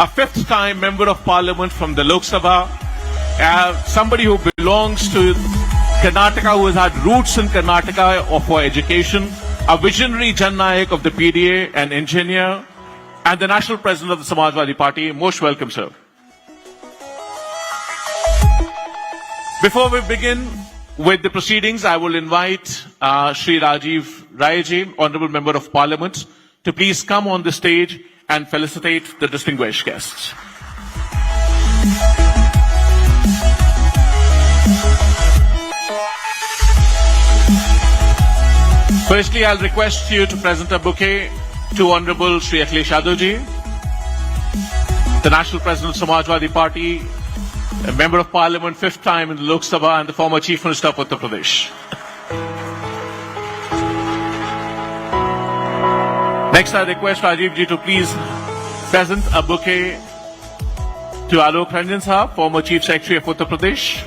a fifth-time member of parliament from the Lok Sabha, somebody who belongs to Karnataka, who has had roots in Karnataka for education, a visionary Jan Nayak of the PDA, an engineer, and the national president of the Samajwadi Party. Most welcome, sir. Before we begin with the proceedings, I will invite Shri Rajiv Rai, Honorable Member of Parliament, to please come on the stage and felicitate the distinguished guests. Firstly, I'll request you to present a bouquet to Honorable Shri Akhilesh Yadav ji, the National President of Samajwadi Party, a Member of Parliament, fifth time in the Lok Sabha, and the former Chief Minister of Uttar Pradesh. Next, I request Rajiv ji to please present a bouquet to Alok Ranjan Sahab, former Chief Secretary of Uttar Pradesh.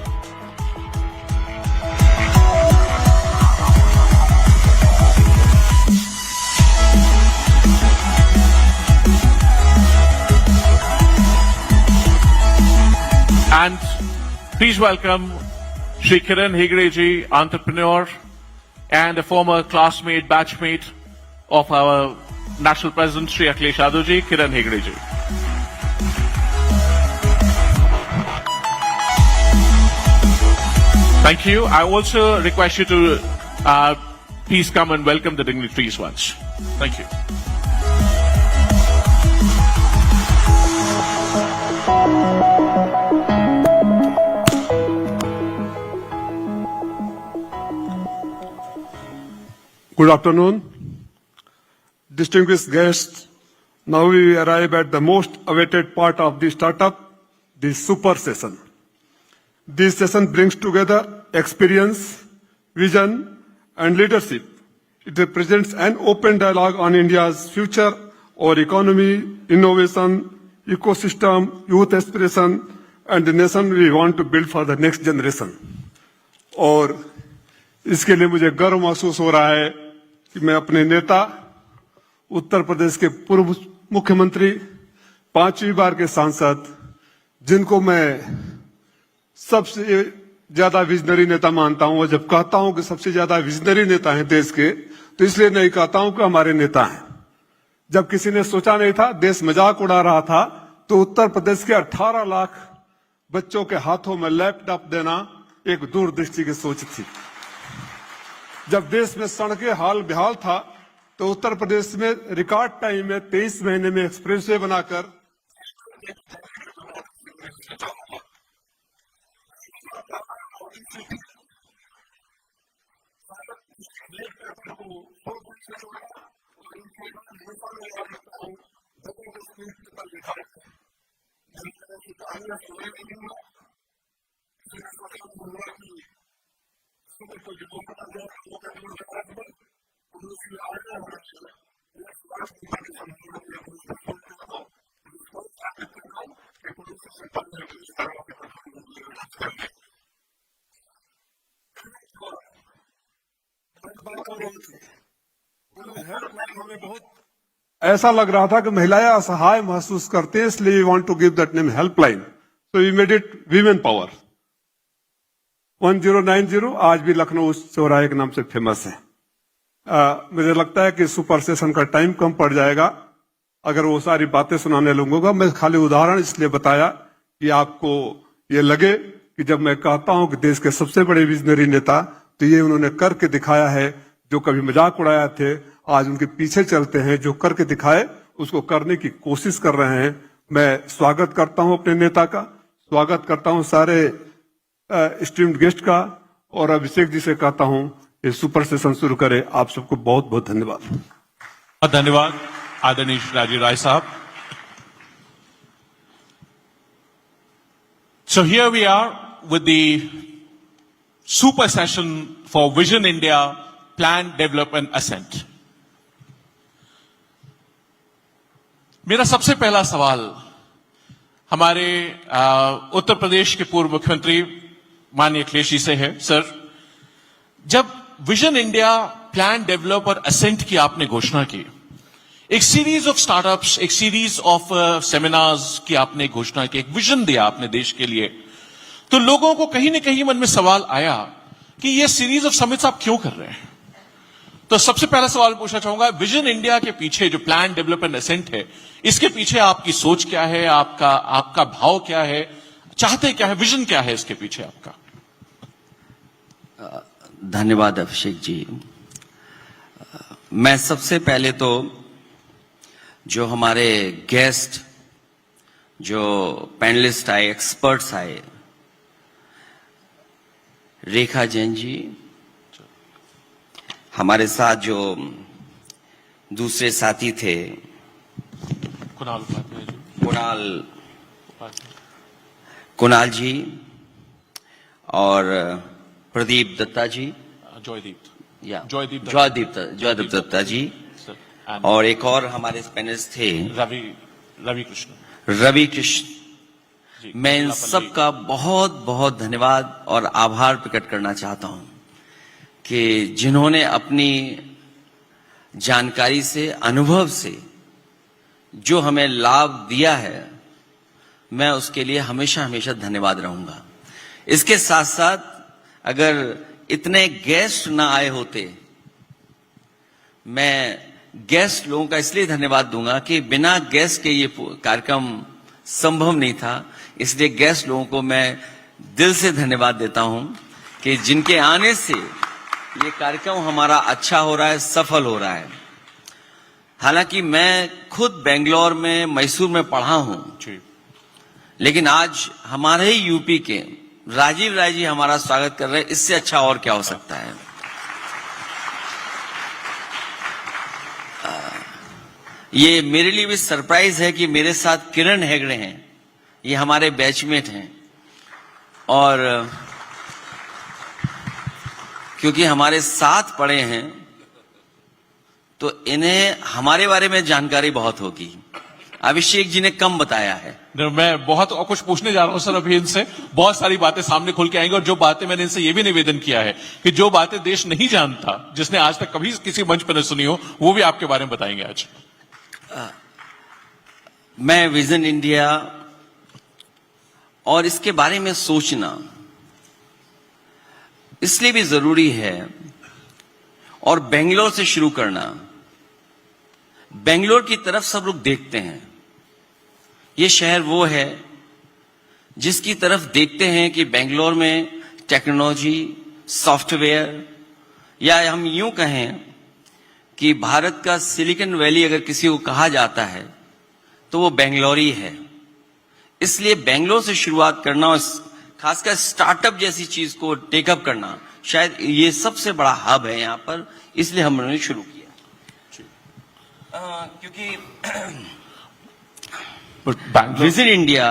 And please welcome Shri Kiran Hegde ji, entrepreneur and a former classmate, batchmate of our National President Shri Akhilesh Yadav ji, Kiran Hegde ji. Thank you. I also request you to please come and welcome the dignitaries once. Thank you. Good afternoon, distinguished guests. Now we arrive at the most awaited part of the startup, the super session. This session brings together experience, vision, and leadership. It represents an open dialogue on India's future, our economy, innovation, ecosystem, youth aspiration, and the nation we want to build for the next generation. और इसके लिए मुझे गर्व महसूस हो रहा है कि मैं अपने नेता, उत्तर प्रदेश के पूर्व मुख्यमंत्री, 5वीं बार के सांसद, जिनको मैं सबसे ज्यादा विजनरी नेता मानता हूं, और जब कहता हूं कि सबसे ज्यादा विजनरी नेता हैं देश के, तो इसलिए नहीं कहता हूं कि हमारे नेता हैं। जब किसी ने सोचा नहीं था, देश मजाक उड़ा रहा था, तो उत्तर प्रदेश के 18 लाख बच्चों के हाथों में लैपटॉप देना एक दूरदृष्टि की सोच थी। जब देश में सड़कें हाल बेहाल था, तो उत्तर प्रदेश में रिकॉर्ड टाइम में 23 महीने में एक्सप्रेसवे बनाकर हमें बहुत ऐसा लग रहा था कि महिलाएं असहाय महसूस करते हैं, इसलिए we want to give that name helpline, so we made it women power. 1090 आज भी लखनऊ चौराहे के नाम से फेमस है। मुझे लगता है कि सुपर सेशन का टाइम कम पड़ जाएगा अगर वो सारी बातें सुनाने लगूंगा। मैं खाली उदाहरण इसलिए बताया कि आपको ये लगे कि जब मैं कहता हूं कि देश के सबसे बड़े विजनरी नेता, तो ये उन्होंने करके दिखाया है। जो कभी मजाक उड़ाया थे, आज उनके पीछे चलते हैं, जो करके दिखाए उसको करने की कोशिश कर रहे हैं। मैं स्वागत करता हूं अपने नेता का, स्वागत करता हूं सारे स्ट्रीम्ड गेस्ट का, और अभिषेक जी से कहता हूं ये सुपर सेशन शुरू करें। आप सबको बहुत बहुत धन्यवाद। धन्यवाद आदरणीय राजीव राय साहब। So here we are with the super session for Vision India Plan, Develop and Ascent. मेरा सबसे पहला सवाल हमारे उत्तर प्रदेश के पूर्व मुख्यमंत्री माननीय अखिलेश जी से है। सर, जब विजन इंडिया प्लान, डेवलप और असेंट की आपने घोषणा की, एक सीरीज ऑफ स्टार्टअप्स, एक सीरीज ऑफ सेमिनार्स की आपने घोषणा की, एक विजन दिया आपने देश के लिए, तो लोगों को कहीं ना कहीं मन में सवाल आया कि ये सीरीज ऑफ समिट्स आप क्यों कर रहे हैं। तो सबसे पहला सवाल पूछना चाहूंगा, विजन इंडिया के पीछे जो प्लान डेवलपमेंट एसेंट है, इसके पीछे आपकी सोच क्या है, आपका भाव क्या है, चाहते क्या है, विजन क्या है इसके पीछे आपका? धन्यवाद अभिषेक जी। मैं सबसे पहले तो जो हमारे गेस्ट, जो पैनलिस्ट आए, एक्सपर्ट्स आए, रेखा जैन जी, हमारे साथ जो दूसरे साथी थे, कुणाल जी और प्रदीप दत्ता जी, जॉयदीप दत्ता जी, और एक और हमारे पैनलिस्ट थे रवि कृष्ण। मैं इन सब का बहुत बहुत धन्यवाद और आभार प्रकट करना चाहता हूं कि जिन्होंने अपनी जानकारी से, अनुभव से जो हमें लाभ दिया है, मैं उसके लिए हमेशा हमेशा धन्यवाद रहूंगा। इसके साथ साथ अगर इतने गेस्ट ना आए होते, मैं गेस्ट लोगों का इसलिए धन्यवाद दूंगा कि बिना गेस्ट के ये कार्यक्रम संभव नहीं था। इसलिए गेस्ट लोगों को मैं दिल से धन्यवाद देता हूं कि जिनके आने से ये कार्यक्रम हमारा अच्छा हो रहा है, सफल हो रहा है। हालांकि मैं खुद बेंगलोर में, मैसूर में पढ़ा हूं, लेकिन आज हमारे ही यूपी के राजीव राय जी हमारा स्वागत कर रहे हैं। इससे अच्छा और क्या हो सकता है। ये मेरे लिए भी सरप्राइज है कि मेरे साथ किरण हेगड़े हैं, ये हमारे बैचमेट हैं, और क्योंकि हमारे साथ पढ़े हैं तो इन्हें हमारे बारे में जानकारी बहुत होगी। अभिषेक जी ने कम बताया है। मैं बहुत कुछ पूछने जा रहा हूं सर अभी इनसे, बहुत सारी बातें सामने खुल के आएंगी, और जो बातें मैंने इनसे ये भी निवेदन किया है कि जो बातें देश नहीं जानता, जिसने आज तक कभी किसी मंच पर न सुनी हो, वो भी आपके बारे में बताएंगे आज। मैं विजन इंडिया और इसके बारे में सोचना इसलिए भी जरूरी है, और बेंगलोर से शुरू करना। बेंगलोर की तरफ सब लोग देखते हैं, ये शहर वो है जिसकी तरफ देखते हैं कि बेंगलोर में टेक्नोलॉजी, सॉफ्टवेयर, या हम यूं कहें कि भारत का सिलिकॉन वैली अगर किसी को कहा जाता है तो वो बेंगलोर ही है। इसलिए बेंगलोर से शुरुआत करना और खासकर स्टार्टअप जैसी चीज को टेकअप करना, शायद ये सबसे बड़ा हब है यहाँ पर, इसलिए हमने शुरू किया। क्योंकि विजन इंडिया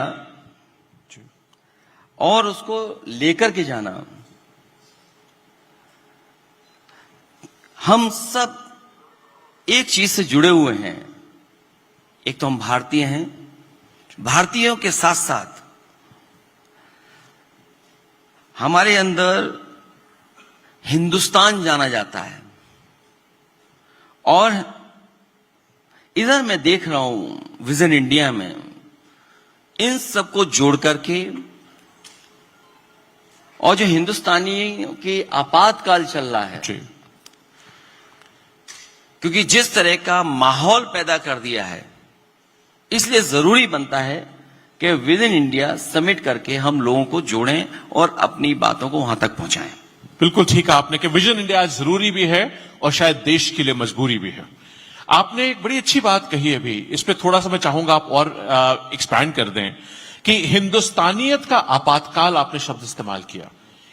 और उसको लेकर के जाना, हम सब एक चीज से जुड़े हुए हैं। एक तो हम भारतीय हैं, भारतीयों के साथ साथ हमारे अंदर हिंदुस्तान जाना जाता है, और इधर मैं देख रहा हूं विजन इंडिया में इन सबको जोड़ करके, और जो हिंदुस्तानी की आपातकाल चल रहा है, क्योंकि जिस तरह का माहौल पैदा कर दिया है, इसलिए जरूरी बनता है कि विजन इंडिया समिट करके हम लोगों को जोड़ें और अपनी बातों को वहां तक पहुंचाएं। बिल्कुल ठीक है आपने कि विजन इंडिया जरूरी भी है और शायद देश के लिए मजबूरी भी है। आपने एक बड़ी अच्छी बात कही अभी, इस पे थोड़ा सा मैं चाहूंगा आप और एक्सपैंड कर दें कि हिंदुस्तानियत का आपातकाल आपने शब्द इस्तेमाल किया।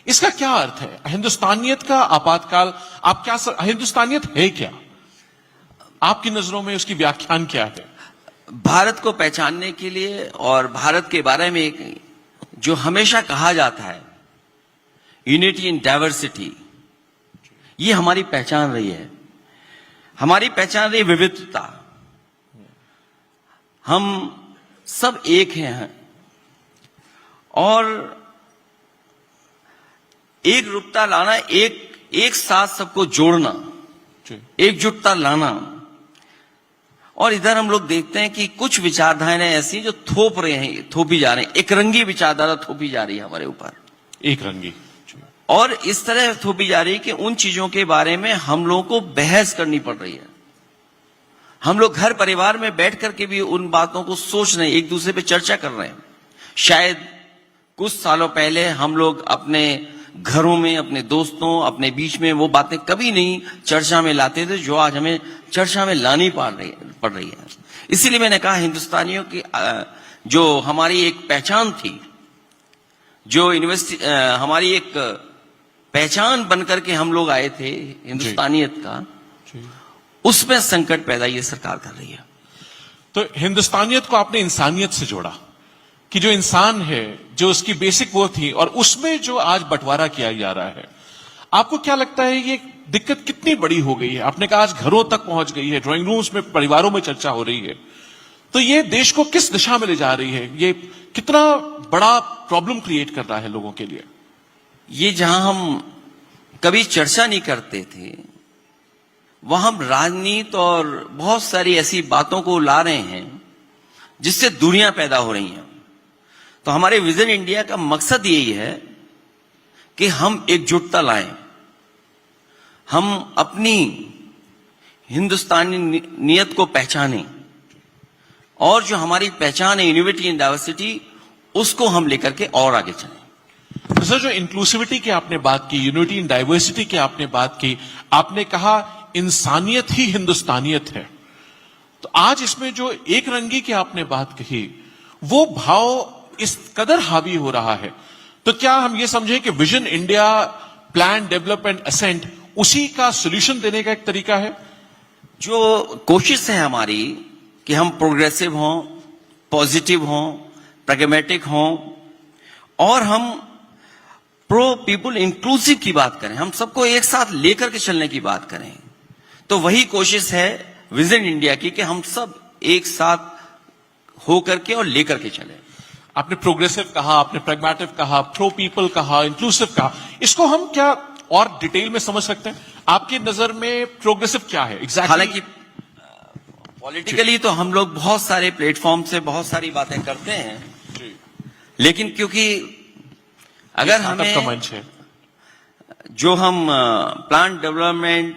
इसका क्या अर्थ है? हिंदुस्तानियत का आपातकाल, आप क्या हिंदुस्तानियत है क्या? आपकी नजरों में उसकी व्याख्यान क्या है? भारत को पहचानने के लिए और भारत के बारे में एक जो हमेशा कहा जाता है, यूनिटी इन डाइवर्सिटी, ये हमारी पहचान रही है। हमारी पहचान रही विविधता। हम सब एक हैं, और एक रूपता लाना, एक साथ सबको जोड़ना, एकजुटता लाना, और इधर हम लोग देखते हैं कि कुछ विचारधाराएं ऐसी हैं जो थोपी जा रहे हैं, एक रंगी विचारधारा थोपी जा रही है हमारे ऊपर, एक रंगी। और इस तरह थोपी जा रही है कि उन चीजों के बारे में हम लोगों को बहस करनी पड़ रही है। हम लोग घर परिवार में बैठ करके भी उन बातों को सोच रहे हैं, एक दूसरे पे चर्चा कर रहे हैं। शायद कुछ सालों पहले हम लोग अपने घरों में, अपने दोस्तों, अपने बीच में वो बातें कभी नहीं चर्चा में लाते थे जो आज हमें चर्चा में लानी पड़ रही है। इसीलिए मैंने कहा हिंदुस्तानियों की जो हमारी एक पहचान थी, जो हमारी एक पहचान बनकर के हम लोग आए थे हिंदुस्तानियत का, उसमें संकट पैदा ये सरकार कर रही है। तो हिंदुस्तानियत को आपने इंसानियत से जोड़ा कि जो इंसान है, जो उसकी बेसिक वो थी, और उसमें जो आज बंटवारा किया जा रहा है, आपको क्या लगता है ये दिक्कत कितनी बड़ी हो गई है? आपने कहा आज घरों तक पहुंच गई है, ड्राइंग रूम्स में, परिवारों में चर्चा हो रही है, तो ये देश को किस दिशा में ले जा रही है? ये कितना बड़ा प्रॉब्लम क्रिएट कर रहा है लोगों के लिए? ये जहां हम कभी चर्चा नहीं करते थे, वहां हम राजनीति और बहुत सारी ऐसी बातों को ला रहे हैं जिससे दूरियां पैदा हो रही हैं। तो हमारे विजन इंडिया का मकसद यही है कि हम एकजुटता लाएं, हम अपनी हिंदुस्तानी नियत को पहचानें, और जो हमारी पहचान है यूनिटी इन डाइवर्सिटी, उसको हम लेकर के और आगे चलें। तो सर, जो इंक्लूसिविटी की आपने बात की, यूनिटी इन डाइवर्सिटी की आपने बात की, आपने कहा इंसानियत ही हिंदुस्तानियत है, तो आज इसमें जो एक रंगी की आपने बात कही, वो भाव इस कदर हावी हो रहा है, तो क्या हम ये समझें कि vision India, plan, development, ascent, उसी का सोल्यूशन देने का एक तरीका है? जो कोशिश है हमारी कि हम प्रोग्रेसिव हों, पॉजिटिव हों, प्रैग्मेटिक हों, और हम प्रो पीपुल इंक्लूसिव की बात करें, हम सबको एक साथ लेकर के चलने की बात करें, तो वही कोशिश है विजन इंडिया की कि हम सब एक साथ होकर के और लेकर के चलें। आपने प्रोग्रेसिव कहा, आपने प्रैग्मेटिक कहा, प्रो पीपल कहा, इंक्लूसिव कहा, इसको हम क्या और डिटेल में समझ सकते हैं? आपकी नजर में प्रोग्रेसिव क्या है एग्जैक्टली? हालांकि पॉलिटिकली तो हम लोग बहुत सारे प्लेटफॉर्म से बहुत सारी बातें करते हैं, लेकिन क्योंकि अगर हमें मंच है, जो हम प्लान डेवलपमेंट,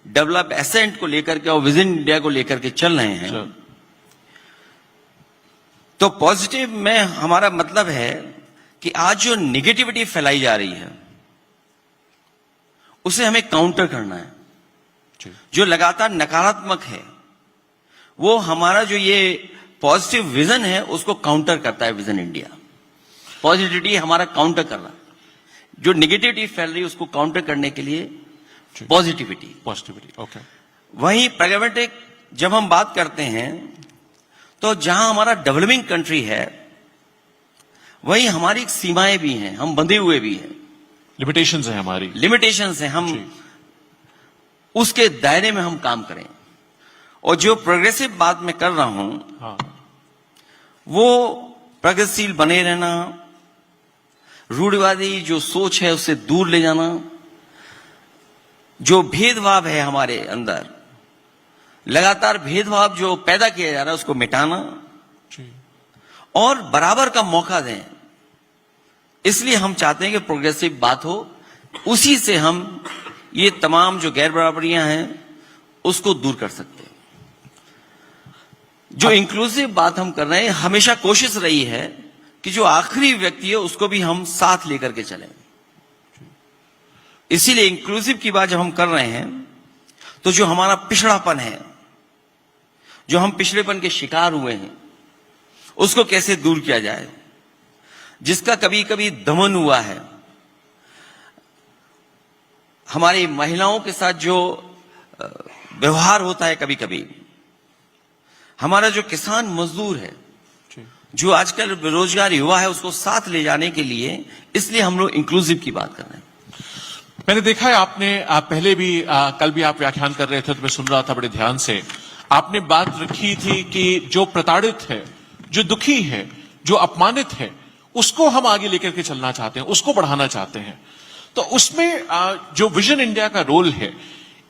डेवलप एसेंट को लेकर के और विजन इंडिया को लेकर के चल रहे हैं, तो पॉजिटिव में हमारा मतलब है कि आज जो निगेटिविटी फैलाई जा रही है उसे हमें काउंटर करना है। जो लगातार नकारात्मक है, वो हमारा जो ये पॉजिटिव विजन है उसको काउंटर करता है विजन इंडिया। पॉजिटिविटी हमारा काउंटर कर रहा है, जो निगेटिविटी फैल रही है उसको काउंटर करने के लिए पॉजिटिविटी। ओके। वहीं प्रैग्मेटिक जब हम बात करते हैं, तो जहां हमारा डेवलपिंग कंट्री है वहीं हमारी सीमाएं भी हैं, हम बंधे हुए भी हैं, लिमिटेशंस है हमारी, लिमिटेशंस हैं, हम उसके दायरे में हम काम करें। और जो प्रोग्रेसिव बात मैं कर रहा हूं, हाँ, वो प्रगतिशील बने रहना, रूढ़िवादी जो सोच है उससे दूर ले जाना, जो भेदभाव है हमारे अंदर, लगातार भेदभाव जो पैदा किया जा रहा है उसको मिटाना, और बराबर का मौका दें। इसलिए हम चाहते हैं कि प्रोग्रेसिव बात हो, उसी से हम ये तमाम जो गैर बराबरियां हैं उसको दूर कर सकते हैं। जो इंक्लूसिव बात हम कर रहे हैं, हमेशा कोशिश रही है कि जो आखिरी व्यक्ति है उसको भी हम साथ लेकर के चलें। इसीलिए इंक्लूसिव की बात जब हम कर रहे हैं, तो जो हमारा पिछड़ापन है, जो हम पिछड़ेपन के शिकार हुए हैं, उसको कैसे दूर किया जाए, जिसका कभी कभी दमन हुआ है, हमारी महिलाओं के साथ जो व्यवहार होता है, कभी कभी हमारा जो किसान मजदूर है, जो आजकल बेरोजगार युवा है, उसको साथ ले जाने के लिए, इसलिए हम लोग इंक्लूसिव की बात कर रहे हैं। मैंने देखा है आप पहले भी कल भी आप व्याख्यान कर रहे थे तो मैं सुन रहा था बड़े ध्यान से। आपने बात रखी थी कि जो प्रताड़ित है, जो दुखी है, जो अपमानित है, उसको हम आगे लेकर के चलना चाहते हैं, उसको बढ़ाना चाहते हैं। तो उसमें जो विजन इंडिया का रोल है,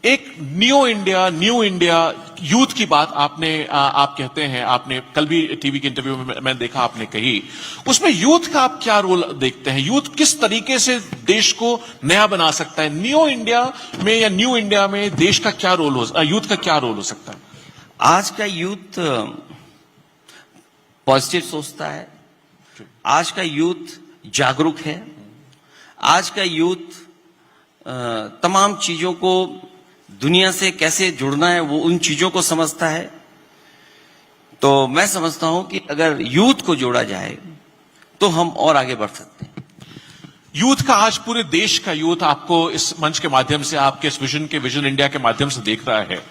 एक न्यू इंडिया यूथ की बात आपने आप कहते हैं, आपने कल भी टीवी के इंटरव्यू में मैंने देखा आपने कही, उसमें यूथ का आप क्या रोल देखते हैं? यूथ किस तरीके से देश को नया बना सकता है? न्यू इंडिया में या न्यू इंडिया में देश का क्या रोल हो, यूथ का क्या रोल हो सकता है? आज का यूथ पॉजिटिव सोचता है, आज का यूथ जागरूक है, आज का यूथ तमाम चीजों को दुनिया से कैसे जुड़ना है वो उन चीजों को समझता है। तो मैं समझता हूं कि अगर यूथ को जोड़ा जाए तो हम और आगे बढ़ सकते हैं। यूथ का आज पूरे देश का यूथ आपको इस मंच के माध्यम से, आपके इस विजन इंडिया के माध्यम से देख रहा है,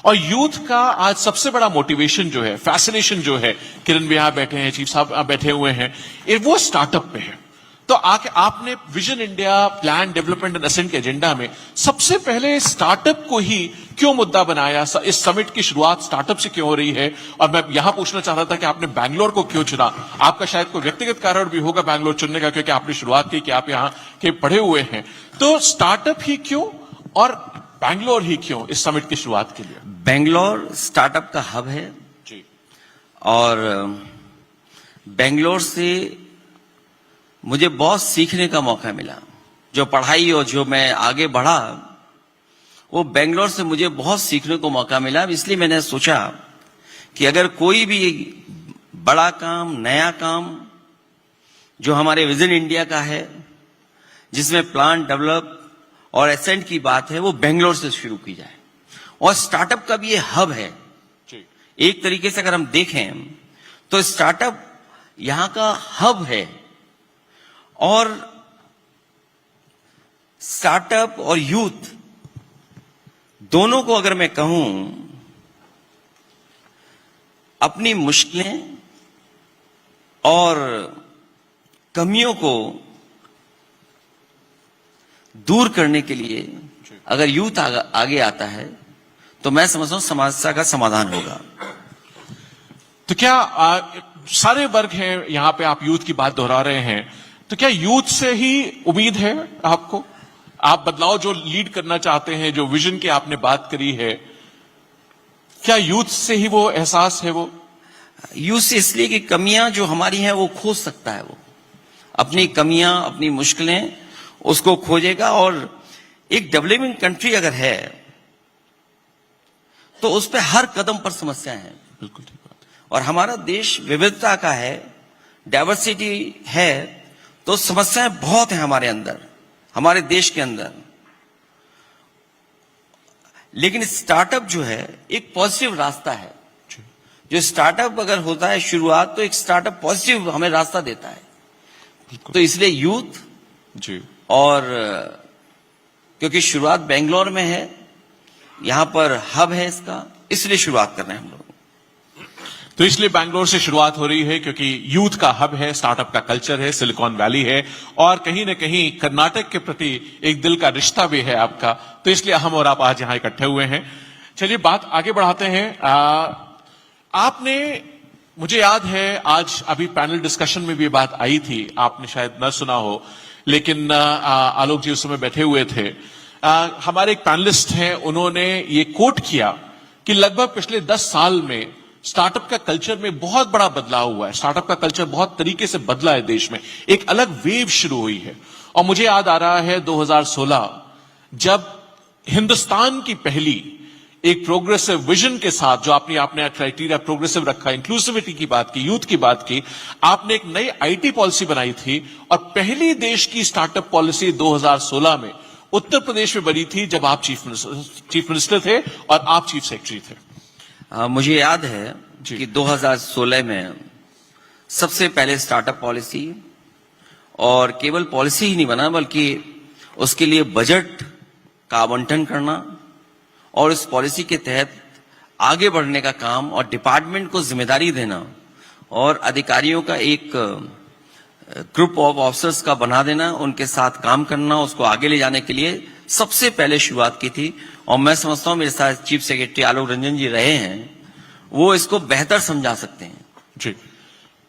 और यूथ का आज सबसे बड़ा मोटिवेशन जो है, फैसिनेशन जो है, किरण भी यहां बैठे हैं, चीफ साहब बैठे हुए हैं, वो स्टार्टअप पे है। तो आके आपने vision India plan development and ascent के एजेंडा में सबसे पहले स्टार्टअप को ही क्यों मुद्दा बनाया? इस समिट की शुरुआत स्टार्टअप से क्यों हो रही है? और मैं यहां पूछना चाह रहा था कि आपने बैंगलोर को क्यों चुना? आपका शायद कोई व्यक्तिगत कारण भी होगा बैंगलोर चुनने का, क्योंकि आपने शुरुआत की कि आप यहां के पढ़े हुए हैं। तो स्टार्टअप ही क्यों और बैंगलोर ही क्यों इस समिट की शुरुआत के लिए? बैंगलोर स्टार्टअप का हब है जी, और बैंगलोर से मुझे बहुत सीखने का मौका मिला। जो पढ़ाई और जो मैं आगे बढ़ा वो बैंगलोर से मुझे बहुत सीखने को मौका मिला। इसलिए मैंने सोचा कि अगर कोई भी बड़ा काम, नया काम जो हमारे विजन इंडिया का है, जिसमें प्लान डेवलप और एसेंट की बात है, वो बैंगलोर से शुरू की जाए। और स्टार्टअप का भी ये हब है। एक तरीके से अगर हम देखें तो स्टार्टअप यहां का हब है। और स्टार्टअप और यूथ दोनों को अगर मैं कहूं, अपनी मुश्किलें और कमियों को दूर करने के लिए अगर यूथ आगे आता है तो मैं समझता हूं समस्या का समाधान होगा। तो क्या सारे वर्ग हैं यहां पे, आप यूथ की बात दोहरा रहे हैं, तो क्या यूथ से ही उम्मीद है आपको? आप बदलाव जो लीड करना चाहते हैं, जो विजन की आपने बात करी है, क्या यूथ से ही वो एहसास है? वो यूथ से इसलिए कि कमियां जो हमारी हैं वो खोज सकता है। वो अपनी कमियां, अपनी मुश्किलें उसको खोजेगा। और एक डेवलपिंग कंट्री अगर है तो उस पर हर कदम पर समस्याएं हैं। बिल्कुल ठीक बात। और हमारा देश विविधता का है, डाइवर्सिटी है, तो समस्याएं बहुत हैं हमारे अंदर, हमारे देश के अंदर। लेकिन स्टार्टअप जो है एक पॉजिटिव रास्ता है। जो स्टार्टअप अगर होता है शुरुआत, तो एक स्टार्टअप पॉजिटिव हमें रास्ता देता है। तो इसलिए यूथ जी, और क्योंकि शुरुआत बेंगलोर में है, यहां पर हब है इसका, इसलिए शुरुआत कर रहे हैं हम लोग। तो इसलिए बैंगलोर से शुरुआत हो रही है क्योंकि यूथ का हब है, स्टार्टअप का कल्चर है, सिलिकॉन वैली है, और कहीं ना कहीं कर्नाटक के प्रति एक दिल का रिश्ता भी है आपका। तो इसलिए हम और आप आज यहां इकट्ठे हुए हैं। चलिए बात आगे बढ़ाते हैं। आपने, मुझे याद है आज अभी पैनल डिस्कशन में भी ये बात आई थी, आपने शायद न सुना हो, लेकिन आलोक जी उस समय बैठे हुए थे। हमारे एक पैनलिस्ट हैं, उन्होंने ये कोट किया कि लगभग पिछले 10 साल में स्टार्टअप का कल्चर में बहुत बड़ा बदलाव हुआ है। स्टार्टअप का कल्चर बहुत तरीके से बदला है देश में, एक अलग वेव शुरू हुई है। और मुझे याद आ रहा है 2016 जब हिंदुस्तान की पहली एक प्रोग्रेसिव विजन के साथ, जो आपने क्राइटेरिया प्रोग्रेसिव रखा, इंक्लूसिविटी की बात की, यूथ की बात की, आपने एक नई आईटी पॉलिसी बनाई थी। और पहली देश की स्टार्टअप पॉलिसी 2016 में उत्तर प्रदेश में बनी थी, जब आप चीफ मिनिस्टर थे और आप चीफ सेक्रेटरी थे। मुझे याद है कि 2016 में सबसे पहले स्टार्टअप पॉलिसी, और केवल पॉलिसी ही नहीं बना बल्कि उसके लिए बजट का आवंटन करना और इस पॉलिसी के तहत आगे बढ़ने का काम, और डिपार्टमेंट को जिम्मेदारी देना और अधिकारियों का एक ग्रुप ऑफ ऑफिसर्स का बना देना, उनके साथ काम करना, उसको आगे ले जाने के लिए सबसे पहले शुरुआत की थी। और मैं समझता हूं मेरे साथ चीफ सेक्रेटरी आलोक रंजन जी रहे हैं, वो इसको बेहतर समझा सकते हैं। जी,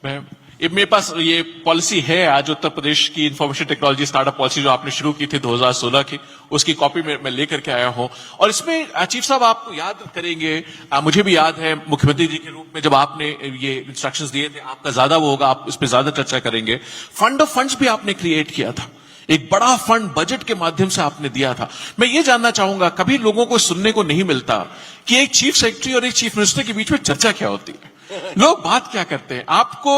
मैं ये मेरे पास ये पॉलिसी है आज उत्तर प्रदेश की इंफॉर्मेशन टेक्नोलॉजी स्टार्टअप पॉलिसी जो आपने शुरू की थी 2016 की, उसकी कॉपी मैं लेकर के आया हूं। और इसमें चीफ साहब आप याद करेंगे, मुझे भी याद है मुख्यमंत्री जी के रूप में जब आपने ये इंस्ट्रक्शंस दिए थे, आपका ज्यादा वो होगा, आप इस पर ज्यादा चर्चा करेंगे। फंड ऑफ फंड्स भी आपने क्रिएट किया था, एक बड़ा फंड बजट के माध्यम से आपने दिया था। मैं ये जानना चाहूंगा, कभी लोगों को सुनने को नहीं मिलता कि एक चीफ सेक्रेटरी और एक चीफ मिनिस्टर के बीच में चर्चा क्या होती है, लोग बात क्या करते हैं। आपको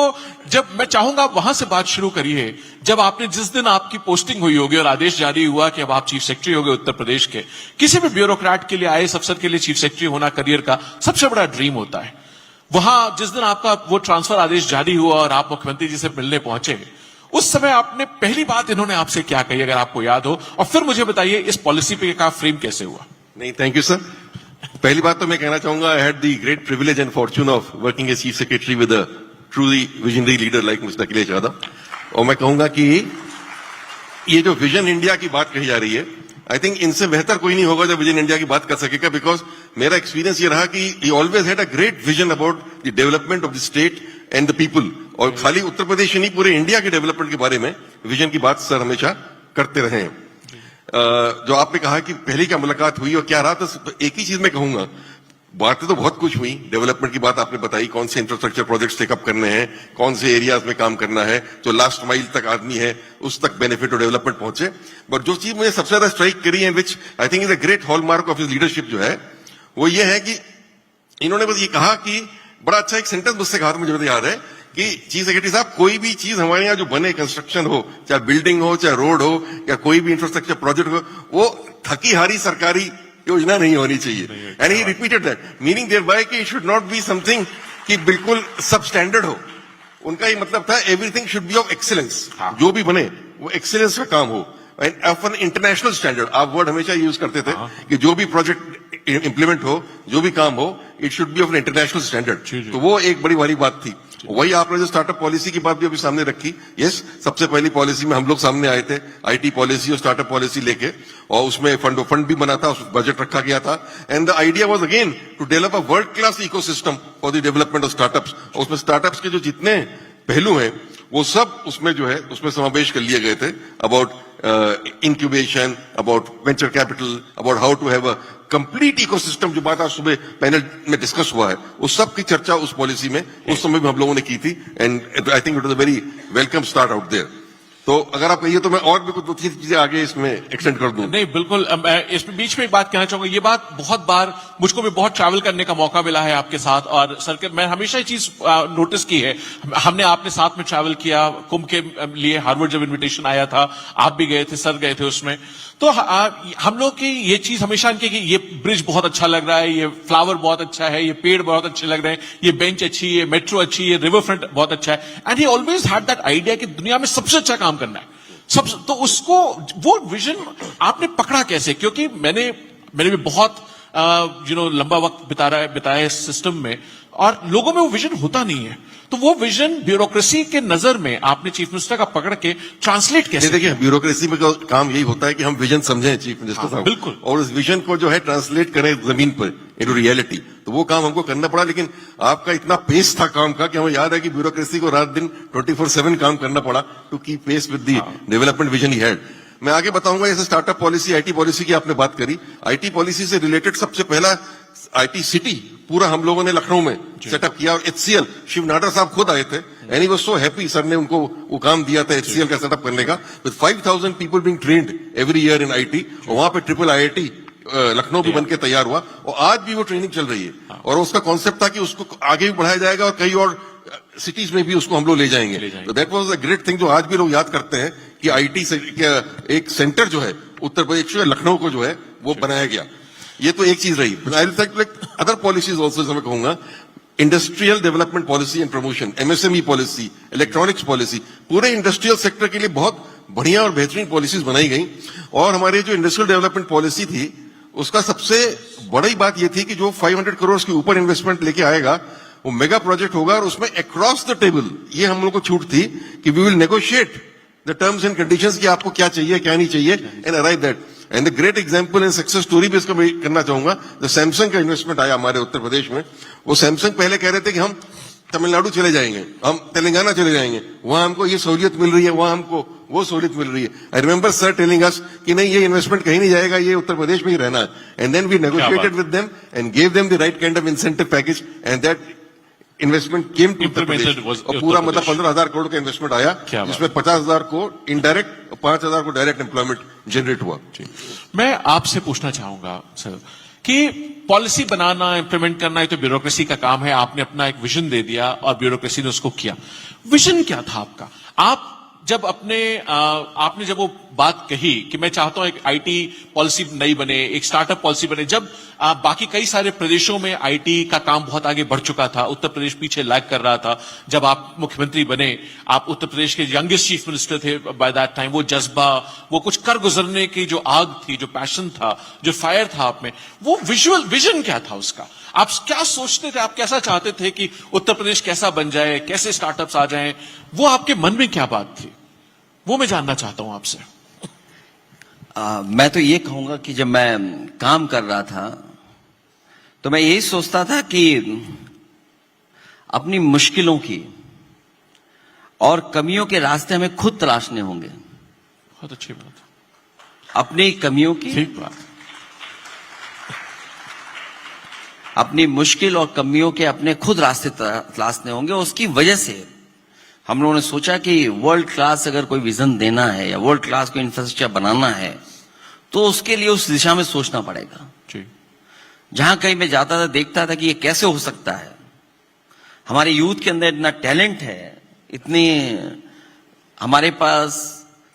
जब मैं चाहूंगा आप वहां से बात शुरू करिए, जब आपने जिस दिन आपकी पोस्टिंग हुई होगी और आदेश जारी हुआ कि अब आप चीफ सेक्रेटरी हो गए उत्तर प्रदेश के। किसी भी ब्यूरोक्रेट के लिए, आईएएस अफसर के लिए चीफ सेक्रेटरी होना करियर का सबसे बड़ा ड्रीम होता है। वहां जिस दिन आपका वो ट्रांसफर आदेश जारी हुआ और आप मुख्यमंत्री जी से मिलने पहुंचे, उस समय आपने पहली बात इन्होंने आपसे क्या कही, अगर आपको याद हो, और फिर मुझे बताइए इस पॉलिसी पे का फ्रेम कैसे हुआ। नहीं, थैंक यू सर। पहली बात तो मैं कहना चाहूंगा, I had the great privilege and fortune of working as chief secretary with a truly visionary leader like mister Akhilesh Yadav. और मैं कहूंगा कि ये जो विजन इंडिया की बात कही जा रही है, आई थिंक इनसे बेहतर कोई नहीं होगा जो विजन इंडिया की बात कर सकेगा, बिकॉज मेरा एक्सपीरियंस ये रहा कि ही always had a great vision about the development of the state and the people. और खाली उत्तर प्रदेश ही नहीं, पूरे इंडिया के डेवलपमेंट के बारे में विजन की बात सर हमेशा करते रहे हैं। जो आपने कहा कि पहली क्या मुलाकात हुई और क्या रहा, तो एक ही चीज मैं कहूंगा, बातें तो बहुत कुछ हुई। डेवलपमेंट की बात आपने बताई, कौन से इंफ्रास्ट्रक्चर प्रोजेक्ट्स टेकअप करने हैं, कौन से एरियाज में काम करना है, जो लास्ट माइल तक आदमी है उस तक बेनिफिट और डेवलपमेंट पहुंचे। बट जो चीज मुझे सबसे ज्यादा स्ट्राइक करी है, which I think is a great hallmark of his leadership जो है, वो ये है कि इन्होंने बस ये कहा कि बड़ा अच्छा एक सेंटेंस मुझसे कहा था, मुझे तो याद है कि चीफ सेक्रेटरी साहब, कोई भी चीज हमारे यहाँ जो बने, कंस्ट्रक्शन हो, चाहे बिल्डिंग हो, चाहे रोड हो, या कोई भी इंफ्रास्ट्रक्चर प्रोजेक्ट हो, वो थकी हारी सरकारी योजना नहीं होनी चाहिए। And he repeated that, meaning thereby कि it should not be something कि बिल्कुल सब स्टैंडर्ड हो। उनका ये मतलब था everything should be of excellence, जो भी बने वो एक्सीलेंस का काम हो, and of an international standard. आप वर्ड हमेशा यूज करते थे कि जो भी प्रोजेक्ट इम्प्लीमेंट हो, जो भी काम हो, it should be of an international standard. तो वो एक बड़ी वाली बात थी। वही आपने जो स्टार्टअप पॉलिसी की बात भी अभी सामने रखी, यस, सबसे पहली पॉलिसी में हम लोग सामने आए थे आईटी पॉलिसी और स्टार्टअप पॉलिसी लेके, और उसमें फंड भी बना था, उस बजट रखा गया था। And the idea was again to develop a world class ecosystem for the development of startups. और उसमें स्टार्टअप्स के जो जितने पहलू हैं वो सब उसमें जो है उसमें समावेश कर लिए गए थे, about incubation, about venture capital, about how to have a complete ecosystem, जो बात आज सुबह पैनल में डिस्कस हुआ है, उस सब की चर्चा उस पॉलिसी में उस समय भी हम लोगों ने की थी। And I think it was a very welcome start out there. तो अगर आप कहिए तो मैं और भी कुछ 2-3 चीजें आगे इसमें एक्सटेंड कर दूं। नहीं, बिल्कुल। इसमें बीच में एक बात कहना चाहूंगा, ये बात बहुत बार मुझको भी बहुत ट्रैवल करने का मौका मिला है आपके साथ, और सर मैं हमेशा ये चीज नोटिस की है। हमने आपने साथ में ट्रैवल किया कुंभ के लिए, हार्वर्ड जब इन्विटेशन आया था आप भी गए थे, सर गए थे उसमें, तो हम लोग की ये चीज हमेशा इनकी कि ये ब्रिज बहुत अच्छा लग रहा है, ये फ्लावर बहुत अच्छा है, ये पेड़ बहुत अच्छे लग रहे हैं, ये बेंच अच्छी, ये मेट्रो अच्छी, ये रिवर फ्रंट बहुत अच्छा है। And he always had that idea कि दुनिया में सबसे अच्छा काम करना है, सब। तो उसको वो विजन आपने पकड़ा कैसे? क्योंकि मैंने भी बहुत लंबा वक्त बिताया इस सिस्टम में, और लोगों में वो विजन होता नहीं है। तो वो विजन ब्यूरोक्रेसी के नजर में आपने चीफ मिनिस्टर का पकड़ के ट्रांसलेट कैसे? देखिए, ब्यूरोक्रेसी में काम यही होता है कि हम विजन समझें चीफ मिनिस्टर साहब, बिल्कुल, और उस विजन को जो है ट्रांसलेट करें जमीन पर इनटू रियलिटी। तो वो काम हमको करना पड़ा, लेकिन आपका इतना पेस था काम का कि हमें याद है कि ब्यूरोक्रेसी को रात दिन 24/7 काम करना पड़ा to keep pace with the development vision ही हैड। मैं आगे बताऊंगा, जैसे स्टार्टअप पॉलिसी, आईटी पॉलिसी की आपने बात करी। आईटी पॉलिसी से रिलेटेड सबसे पहला आईटी सिटी पूरा हम लोगों ने लखनऊ में सेटअप किया, और एचसीएल शिव नाडर साहब खुद आए थे, and he was so happy. Sir ने उनको वो काम दिया था एचसीएल का सेटअप करने का, with 5000 people being trained every year in IT. और वहां पे ट्रिपल आईआईटी लखनऊ भी बनके तैयार हुआ, और आज भी वो ट्रेनिंग चल रही है। और उसका कॉन्सेप्ट था कि उसको आगे भी बढ़ाया जाएगा और कई और सिटीज में भी उसको हम लोग ले जाएंगे। तो that was a great thing, जो आज भी लोग याद करते हैं कि आईटी से एक सेंटर जो है उत्तर प्रदेश लखनऊ को जो है वो बनाया गया। ये तो एक चीज रही। अदर पॉलिसीज ऑल्सो मैं कहूंगा, industrial development policy and promotion, MSME policy, electronics policy, पूरे इंडस्ट्रियल सेक्टर के लिए बहुत बढ़िया और बेहतरीन पॉलिसीज बनाई गई। और हमारे जो इंडस्ट्रियल डेवलपमेंट पॉलिसी थी, उसका सबसे बड़ी बात यह थी कि जो 500 करोड़ के ऊपर इन्वेस्टमेंट लेके आएगा वो मेगा प्रोजेक्ट होगा, और उसमें अक्रॉस द टेबल ये हम लोग को छूट थी कि we will negotiate the terms and conditions कि आपको क्या चाहिए क्या नहीं चाहिए, and arrive that. And the great example and success story भी इसका मैं करना चाहूंगा, जो सैमसंग का इन्वेस्टमेंट आया हमारे उत्तर प्रदेश में। वो सैमसंग पहले कह रहे थे कि हम तमिलनाडु चले जाएंगे, हम तेलंगाना चले जाएंगे, वहां हमको ये सहूलियत मिल रही है, वहां हमको वो सहूलियत मिल रही है. आई रिमेंबर सर टेलिंग अस कि नहीं ये इन्वेस्टमेंट कहीं नहीं जाएगा, ये उत्तर प्रदेश में ही रहना है. And then we negotiated with them and gave them the right kind of incentive package and that investment came to Uttar Pradesh. और पूरा मतलब 15,000 करोड़ का इन्वेस्टमेंट आया, जिसमें 50,000 को इनडायरेक्ट, 5,000 को डायरेक्ट एम्प्लॉयमेंट जनरेट हुआ. मैं आपसे पूछना चाहूंगा सर कि पॉलिसी बनाना, इंप्लीमेंट करना ये तो ब्यूरोक्रेसी का काम है. आपने अपना एक विजन दे दिया और ब्यूरोक्रेसी ने उसको किया. विजन क्या था आपका? आप जब आपने जब वो बात कही कि मैं चाहता हूं एक आईटी पॉलिसी नई बने, एक स्टार्टअप पॉलिसी बने, जब बाकी कई सारे प्रदेशों में आईटी का काम बहुत आगे बढ़ चुका था, उत्तर प्रदेश पीछे लैग कर रहा था. जब आप मुख्यमंत्री बने, आप उत्तर प्रदेश के यंगेस्ट चीफ मिनिस्टर थे बाय दैट टाइम. वो जज्बा, वो कुछ कर गुजरने की जो आग थी, जो पैशन था, जो फायर था आप में, वो विजन क्या था उसका? आप क्या सोचते थे? आप कैसा चाहते थे कि उत्तर प्रदेश कैसा बन जाए, कैसे स्टार्टअप्स आ जाएं? वो आपके मन में क्या बात थी, वो मैं जानना चाहता हूं आपसे. मैं तो ये कहूंगा कि जब मैं काम कर रहा था तो मैं यही सोचता था कि अपनी मुश्किलों की और कमियों के रास्ते हमें खुद तलाशने होंगे. बहुत अच्छी बात. अपनी कमियों की, ठीक बात. अपनी मुश्किल और कमियों के अपने खुद रास्ते तलाशने होंगे. उसकी वजह से हम लोगों ने सोचा कि वर्ल्ड क्लास अगर कोई विजन देना है या वर्ल्ड क्लास को इंफ्रास्ट्रक्चर बनाना है तो उसके लिए उस दिशा में सोचना पड़ेगा. जी. जहां कहीं मैं जाता था, देखता था कि ये कैसे हो सकता है. हमारे यूथ के अंदर इतना टैलेंट है, इतनी हमारे पास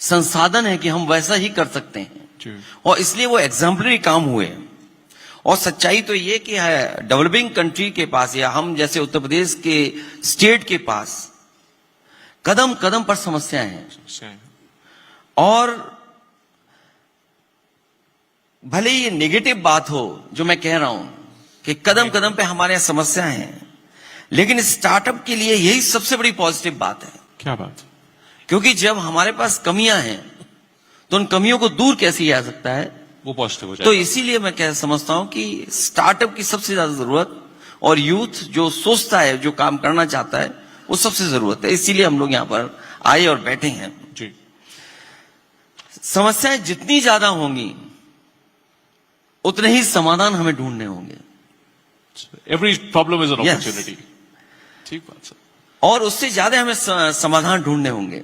संसाधन है कि हम वैसा ही कर सकते हैं. जी. और इसलिए वो एग्जाम्पलरी काम हुए. और सच्चाई तो ये कि डेवलपिंग कंट्री के पास या हम जैसे उत्तर प्रदेश के स्टेट के पास कदम कदम पर समस्याएं हैं. और भले ये नेगेटिव बात हो जो मैं कह रहा हूं कि कदम कदम पे हमारे यहां समस्याएं हैं, लेकिन स्टार्टअप के लिए यही सबसे बड़ी पॉजिटिव बात है. क्या बात? क्योंकि जब हमारे पास कमियां हैं तो उन कमियों को दूर कैसे किया जा सकता है, वो पॉजिटिव हो जाए. तो इसीलिए मैं समझता हूं कि स्टार्टअप की सबसे ज्यादा जरूरत, और यूथ जो सोचता है, जो काम करना चाहता है, वो सबसे जरूरत है. इसीलिए हम लोग यहां पर आए और बैठे हैं. जी. समस्याएं जितनी ज्यादा होंगी उतने ही समाधान हमें ढूंढने होंगे. Every problem is an Yes. Opportunity. ठीक बात सर. और उससे ज्यादा हमें समाधान ढूंढने होंगे.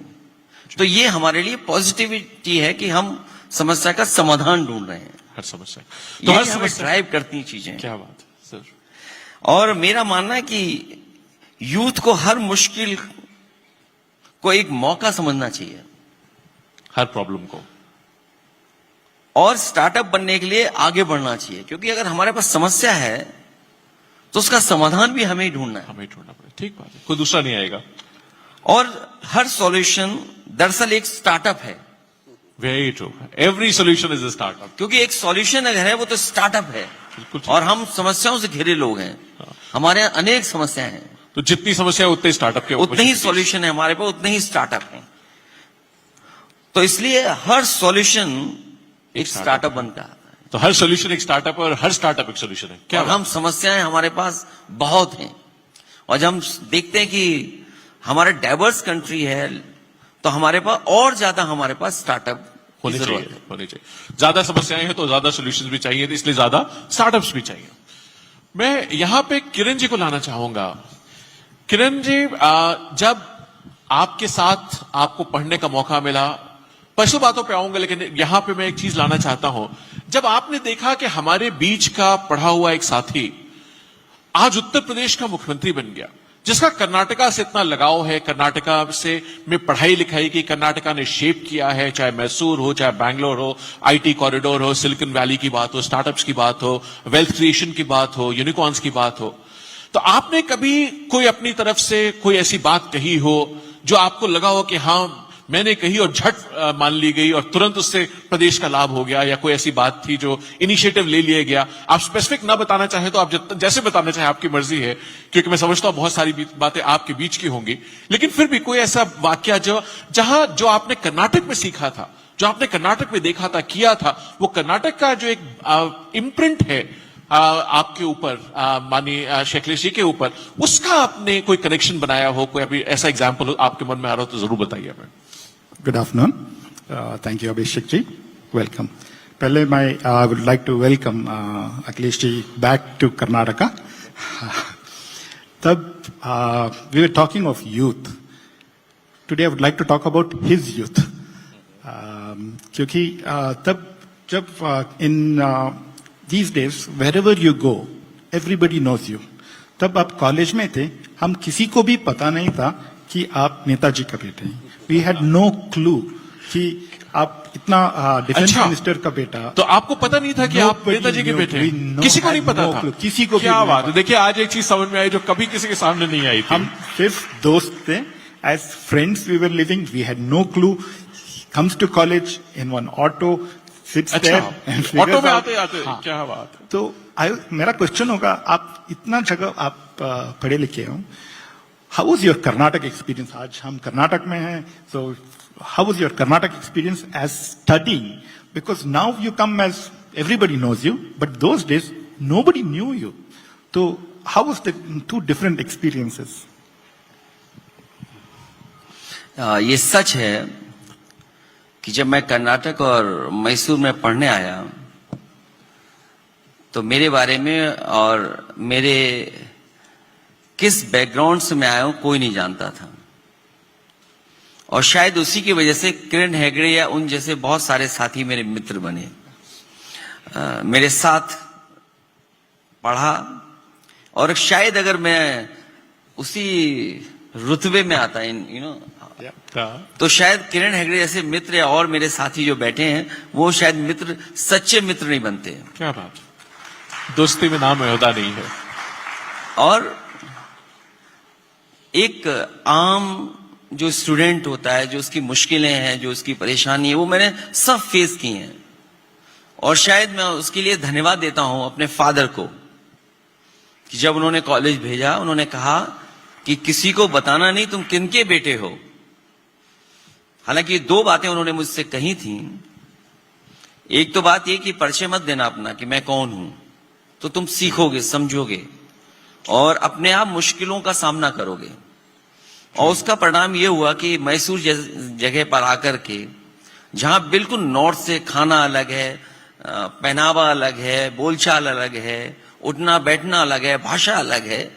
तो ये हमारे लिए पॉजिटिविटी है कि हम समस्या का समाधान ढूंढ रहे हैं. हर समस्या. तो हर समस्या ड्राइव करती चीजें. क्या बात है सर. और मेरा मानना है कि यूथ को हर मुश्किल को एक मौका समझना चाहिए, हर प्रॉब्लम को. और स्टार्टअप बनने के लिए आगे बढ़ना चाहिए. क्योंकि अगर हमारे पास समस्या है तो उसका समाधान भी हमें ही ढूंढना है. हमें ढूंढना पड़ेगा. ठीक बात है. कोई दूसरा नहीं आएगा. और हर सॉल्यूशन दरअसल एक स्टार्टअप है. Very true. Every solution is a startup. क्योंकि एक सॉल्यूशन अगर है वो तो स्टार्टअप है. बिल्कुल ठीक. और हम समस्याओं से घिरे लोग हैं. हमारे यहाँ अनेक समस्याएं हैं, तो जितनी समस्या उतने स्टार्टअप के उतने ही सॉल्यूशन है हमारे पास, उतने ही स्टार्टअप है. तो इसलिए हर सॉल्यूशन एक स्टार्टअप बनता है. तो हर सोल्यूशन एक स्टार्टअप है और हर स्टार्टअप एक सोल्यूशन है. क्या और हम समस्याएं हमारे पास बहुत हैं. और जब हम देखते हैं कि हमारा डाइवर्स कंट्री है तो हमारे पास और ज्यादा हमारे पास स्टार्टअप होने चाहिए. ज्यादा समस्याएं हैं तो ज्यादा सोल्यूशंस भी चाहिए, तो इसलिए ज्यादा स्टार्टअप्स भी चाहिए. मैं यहां पे किरण जी को लाना चाहूंगा. किरण जी, जब आपके साथ आपको पढ़ने का मौका मिला, पशु बातों पे आऊंगा, लेकिन यहां पे मैं एक चीज लाना चाहता हूं. जब आपने देखा कि हमारे बीच का पढ़ा हुआ एक साथी आज उत्तर प्रदेश का मुख्यमंत्री बन गया, जिसका कर्नाटका से इतना लगाव है, कर्नाटका से में पढ़ाई लिखाई की कर्नाटका ने शेप किया है, चाहे मैसूर हो, चाहे बैंगलोर हो, आईटी कॉरिडोर हो, सिलिकॉन वैली की बात हो, स्टार्टअप्स की बात हो, वेल्थ क्रिएशन की बात हो, यूनिकॉर्न्स की बात हो, तो आपने कभी कोई अपनी तरफ से कोई ऐसी बात कही हो जो आपको लगा हो कि हाँ मैंने कही और झट मान ली गई और तुरंत उससे प्रदेश का लाभ हो गया, या कोई ऐसी बात थी जो इनिशिएटिव ले लिया गया? आप स्पेसिफिक ना बताना चाहे तो आप जैसे बताना चाहे आपकी मर्जी है, क्योंकि मैं समझता हूं बहुत सारी बातें आपके बीच की होंगी, लेकिन फिर भी कोई ऐसा वाक्य जो आपने कर्नाटक में सीखा था, जो आपने कर्नाटक में देखा था, किया था, वो कर्नाटक का जो एक इम्प्रिंट है आपके ऊपर माननीय शेखलेश जी के ऊपर, उसका आपने कोई कनेक्शन बनाया हो, कोई अभी ऐसा एग्जाम्पल आपके मन में आ रहा हो तो जरूर बताइए हमें। Good afternoon. Thank you, Abhishek ji. Welcome. पहले I would like to welcome Akhilesh ji back to Karnataka. तब we were talking of youth. Today I would like to talk about his youth. क्योंकि तब जब in these days wherever you go, everybody knows you. तब आप college में थे, हम किसी को भी पता नहीं था कि आप नेताजी का बेटे हैं. We had no clue कि आप इतना डिफेंस मिनिस्टर का बेटा. तो आपको पता नहीं था कि आप नेताजी के बेटे हैं? किसी को नहीं पता था? किसी को क्या बात है. देखिए आज एक चीज समझ में आई जो कभी किसी के सामने नहीं आई थी. हम सिर्फ दोस्त थे. As friends we were living, we had no clue. Comes to college in one auto, sits there and figures auto में out. आते क्या बात है. तो मेरा क्वेश्चन होगा, आप इतना जगह आप पढ़े लिखे हो, how was your Karnataka experience? आज हम कर्नाटक में हैं, so how was your Karnataka experience as studying? Because now you come as everybody knows you, but those days nobody knew you. तो how was the two different experiences? ये सच है कि जब मैं कर्नाटक और मैसूर में पढ़ने आया तो मेरे बारे में और मेरे किस बैकग्राउंड से मैं आया हूं कोई नहीं जानता था. और शायद उसी की वजह से किरण हेगड़े या उन जैसे बहुत सारे साथी मेरे मित्र बने, मेरे साथ पढ़ा. और शायद अगर मैं उसी रुतबे में आता तो शायद किरण हेगड़े जैसे मित्र या और मेरे साथी जो बैठे हैं वो शायद मित्र, सच्चे मित्र नहीं बनते. क्या बात. दोस्ती में नाम होता नहीं है. और एक आम जो स्टूडेंट होता है, जो उसकी मुश्किलें हैं, जो उसकी परेशानी है, वो मैंने सब फेस की हैं. और शायद मैं उसके लिए धन्यवाद देता हूं अपने फादर को कि जब उन्होंने कॉलेज भेजा, उन्होंने कहा कि किसी को बताना नहीं तुम किनके बेटे हो. हालांकि दो बातें उन्होंने मुझसे कही थी. एक तो बात ये कि परिचय मत देना अपना कि मैं कौन हूं, तो तुम सीखोगे, समझोगे और अपने आप मुश्किलों का सामना करोगे. और उसका परिणाम ये हुआ कि मैसूर जगह पर आकर के, जहां बिल्कुल नॉर्थ से खाना अलग है, पहनावा अलग है, बोलचाल अलग है, उठना बैठना अलग है, भाषा अलग है,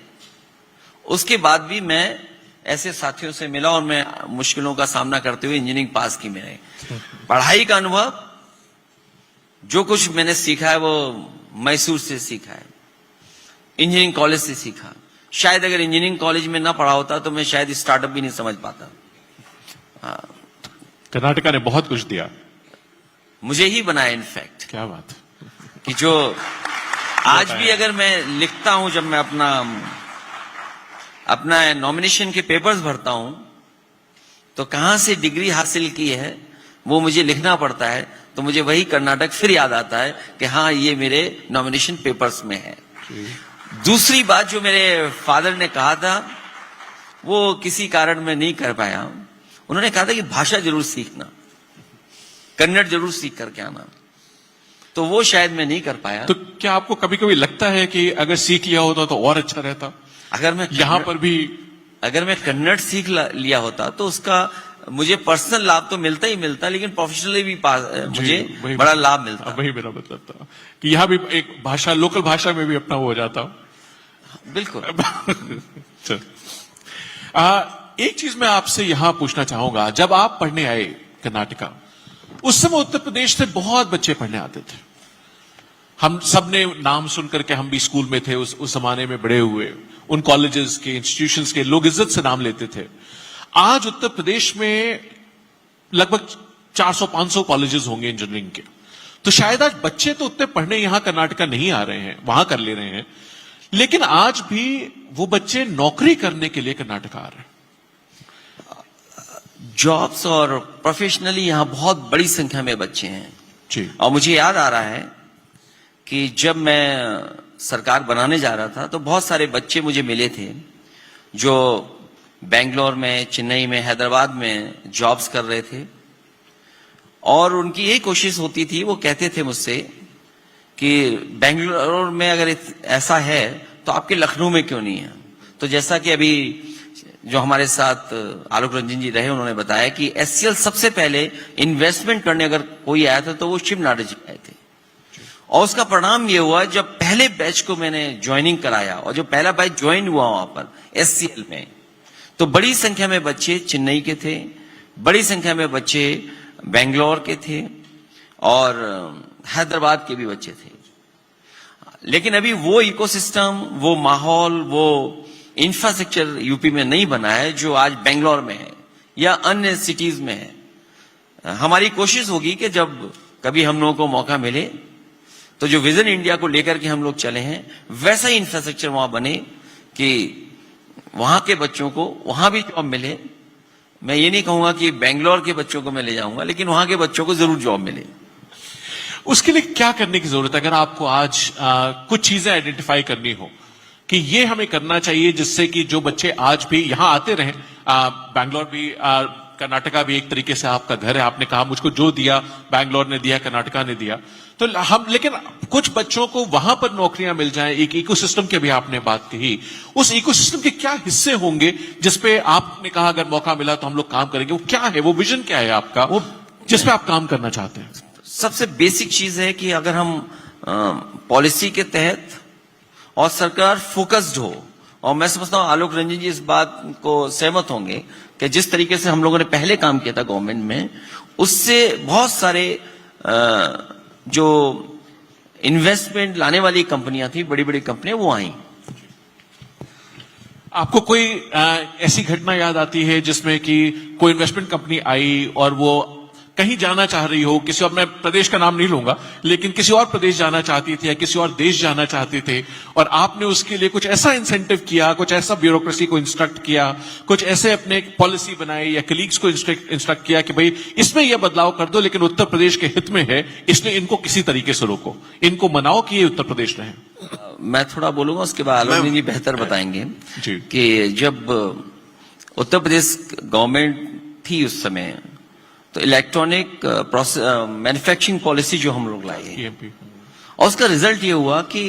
उसके बाद भी मैं ऐसे साथियों से मिला और मैं मुश्किलों का सामना करते हुए इंजीनियरिंग पास की. मैंने पढ़ाई का अनुभव जो कुछ मैंने सीखा है वो मैसूर से सीखा है, इंजीनियरिंग कॉलेज से सीखा. शायद अगर इंजीनियरिंग कॉलेज में ना पढ़ा होता तो मैं शायद स्टार्टअप भी नहीं समझ पाता. कर्नाटका ने बहुत कुछ दिया, मुझे ही बनाया इनफैक्ट. क्या बात कि जो आज भी अगर मैं लिखता हूं, जब मैं अपना नॉमिनेशन के पेपर्स भरता हूं तो कहां से डिग्री हासिल की है वो मुझे लिखना पड़ता है. तो मुझे वही कर्नाटक फिर याद आता है कि हाँ ये मेरे नॉमिनेशन पेपर्स में है. दूसरी बात जो मेरे फादर ने कहा था वो किसी कारण मैं नहीं कर पाया. उन्होंने कहा था कि भाषा जरूर सीखना, कन्नड़ जरूर सीख करके आना. तो वो शायद मैं नहीं कर पाया. तो क्या आपको कभी कभी लगता है कि अगर सीख लिया होता तो और अच्छा रहता? अगर मैं यहां पर भी अगर मैं कन्नड़ सीख लिया होता तो उसका मुझे पर्सनल लाभ तो मिलता ही मिलता, लेकिन प्रोफेशनली भी मुझे बड़ा लाभ मिलता. वही मेरा मतलब था कि यहां भी एक भाषा, लोकल भाषा में भी अपना हो जाता. बिल्कुल. एक चीज मैं आपसे यहां पूछना चाहूंगा, जब आप पढ़ने आए कर्नाटका, उस समय उत्तर प्रदेश से बहुत बच्चे पढ़ने आते थे. हम सब ने नाम सुनकर के, हम भी स्कूल में थे उस जमाने में बड़े हुए, उन कॉलेजेस के, इंस्टीट्यूशंस के लोग इज्जत से नाम लेते थे. आज उत्तर प्रदेश में लगभग 400-500 कॉलेजेस होंगे इंजीनियरिंग के. तो शायद आज बच्चे तो उतने पढ़ने यहां कर्नाटका नहीं आ रहे हैं, वहां कर ले रहे हैं, लेकिन आज भी वो बच्चे नौकरी करने के लिए कर्नाटका आ रहे हैं. जॉब्स और प्रोफेशनली यहां बहुत बड़ी संख्या में बच्चे हैं जी. और मुझे याद आ रहा है कि जब मैं सरकार बनाने जा रहा था तो बहुत सारे बच्चे मुझे मिले थे जो बेंगलोर में, चेन्नई में, हैदराबाद में जॉब्स कर रहे थे. और उनकी यही कोशिश होती थी, वो कहते थे मुझसे कि बेंगलुरु में अगर ऐसा है तो आपके लखनऊ में क्यों नहीं है। तो जैसा कि अभी जो हमारे साथ आलोक रंजन जी रहे उन्होंने बताया कि एचसीएल सबसे पहले इन्वेस्टमेंट करने अगर कोई आया था तो वो शिव नाडा जी आए थे, और उसका परिणाम ये हुआ जब पहले बैच को मैंने ज्वाइनिंग कराया और जो पहला बैच ज्वाइन हुआ वहां पर एचसीएल में, तो बड़ी संख्या में बच्चे चेन्नई के थे, बड़ी संख्या में बच्चे बेंगलोर के थे और हैदराबाद के भी बच्चे थे। लेकिन अभी वो इकोसिस्टम, वो माहौल, वो इंफ्रास्ट्रक्चर यूपी में नहीं बना है जो आज बेंगलोर में है या अन्य सिटीज में है। हमारी कोशिश होगी कि जब कभी हम लोगों को मौका मिले तो जो विजन इंडिया को लेकर के हम लोग चले हैं वैसा ही इंफ्रास्ट्रक्चर वहां बने कि वहां के बच्चों को वहां भी जॉब मिले। मैं ये नहीं कहूंगा कि बेंगलोर के बच्चों को मैं ले जाऊंगा, लेकिन वहां के बच्चों को जरूर जॉब मिले। उसके लिए क्या करने की जरूरत है? अगर आपको आज कुछ चीजें आइडेंटिफाई करनी हो कि ये हमें करना चाहिए जिससे कि जो बच्चे आज भी यहां आते रहें, बैंगलोर भी, कर्नाटका भी एक तरीके से आपका घर है, आपने कहा मुझको जो दिया बैंगलोर ने दिया, कर्नाटका ने दिया, तो हम, लेकिन कुछ बच्चों को वहां पर नौकरियां मिल जाएं, एक इकोसिस्टम की भी आपने बात कही, उस इकोसिस्टम के क्या हिस्से होंगे जिसपे आपने कहा अगर मौका मिला तो हम लोग काम करेंगे? वो क्या है, वो विजन क्या है आपका, वो जिसपे आप काम करना चाहते हैं? सबसे बेसिक चीज है कि अगर हम पॉलिसी के तहत और सरकार फोकस्ड हो, और मैं समझता हूं आलोक रंजन जी इस बात को सहमत होंगे कि जिस तरीके से हम लोगों ने पहले काम किया था गवर्नमेंट में, उससे बहुत सारे जो इन्वेस्टमेंट लाने वाली कंपनियां थी, बड़ी बड़ी कंपनियां, वो आई। आपको कोई ऐसी घटना याद आती है जिसमें कि कोई इन्वेस्टमेंट कंपनी आई और वो कहीं जाना चाह रही हो, किसी और, मैं प्रदेश का नाम नहीं लूंगा, लेकिन किसी और प्रदेश जाना चाहती थी या किसी और देश जाना चाहते थे, और आपने उसके लिए कुछ ऐसा इंसेंटिव किया, कुछ ऐसा ब्यूरोक्रेसी को इंस्ट्रक्ट किया, कुछ ऐसे अपने पॉलिसी बनाई या कलीग्स को इंस्ट्रक्ट किया कि भाई इसमें यह बदलाव कर दो, लेकिन उत्तर प्रदेश के हित में है, इसलिए इनको किसी तरीके से रोको, इनको मनाओ कि ये उत्तर प्रदेश रहे। मैं थोड़ा बोलूंगा, उसके बाद आलोक जी बेहतर बताएंगे कि जब उत्तर प्रदेश गवर्नमेंट थी उस समय, तो इलेक्ट्रॉनिक मैन्युफैक्चरिंग पॉलिसी जो हम लोग लाए, और उसका रिजल्ट ये हुआ कि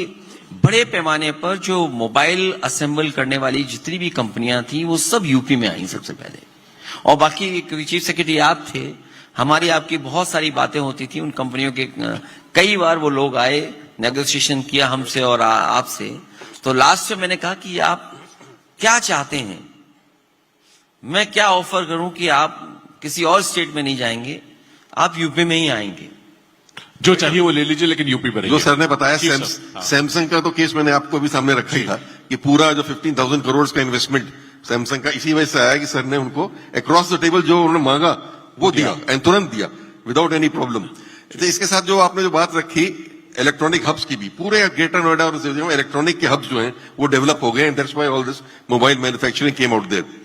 बड़े पैमाने पर जो मोबाइल असेंबल करने वाली जितनी भी कंपनियां थी वो सब यूपी में आई सबसे पहले। और बाकी चीफ सेक्रेटरी आप थे, हमारी आपकी बहुत सारी बातें होती थी उन कंपनियों के, कई बार वो लोग आए, नेगोशिएशन किया हमसे और आपसे। तो लास्ट में मैंने कहा कि आप क्या चाहते हैं, मैं क्या ऑफर करूं कि आप किसी और स्टेट में नहीं जाएंगे, आप यूपी में ही आएंगे, जो चाहिए वो ले लीजिए, लेकिन यूपी पर जो सर ने बताया सैमसंग का तो केस मैंने आपको भी सामने रखा ही था कि पूरा जो 15,000 करोड़ का इन्वेस्टमेंट सैमसंग का इसी वजह से आया कि सर ने उनको अक्रॉस द टेबल जो उन्होंने मांगा वो दिया, एंड तुरंत दिया, विदाउट एनी प्रॉब्लम। तो इसके साथ जो आपने जो बात रखी इलेक्ट्रॉनिक हब्स की भी, पूरे ग्रेटर नोएडा और इलेक्ट्रॉनिक के हब्स जो हैं वो डेवलप हो गए, and that's why all this mobile manufacturing came out there.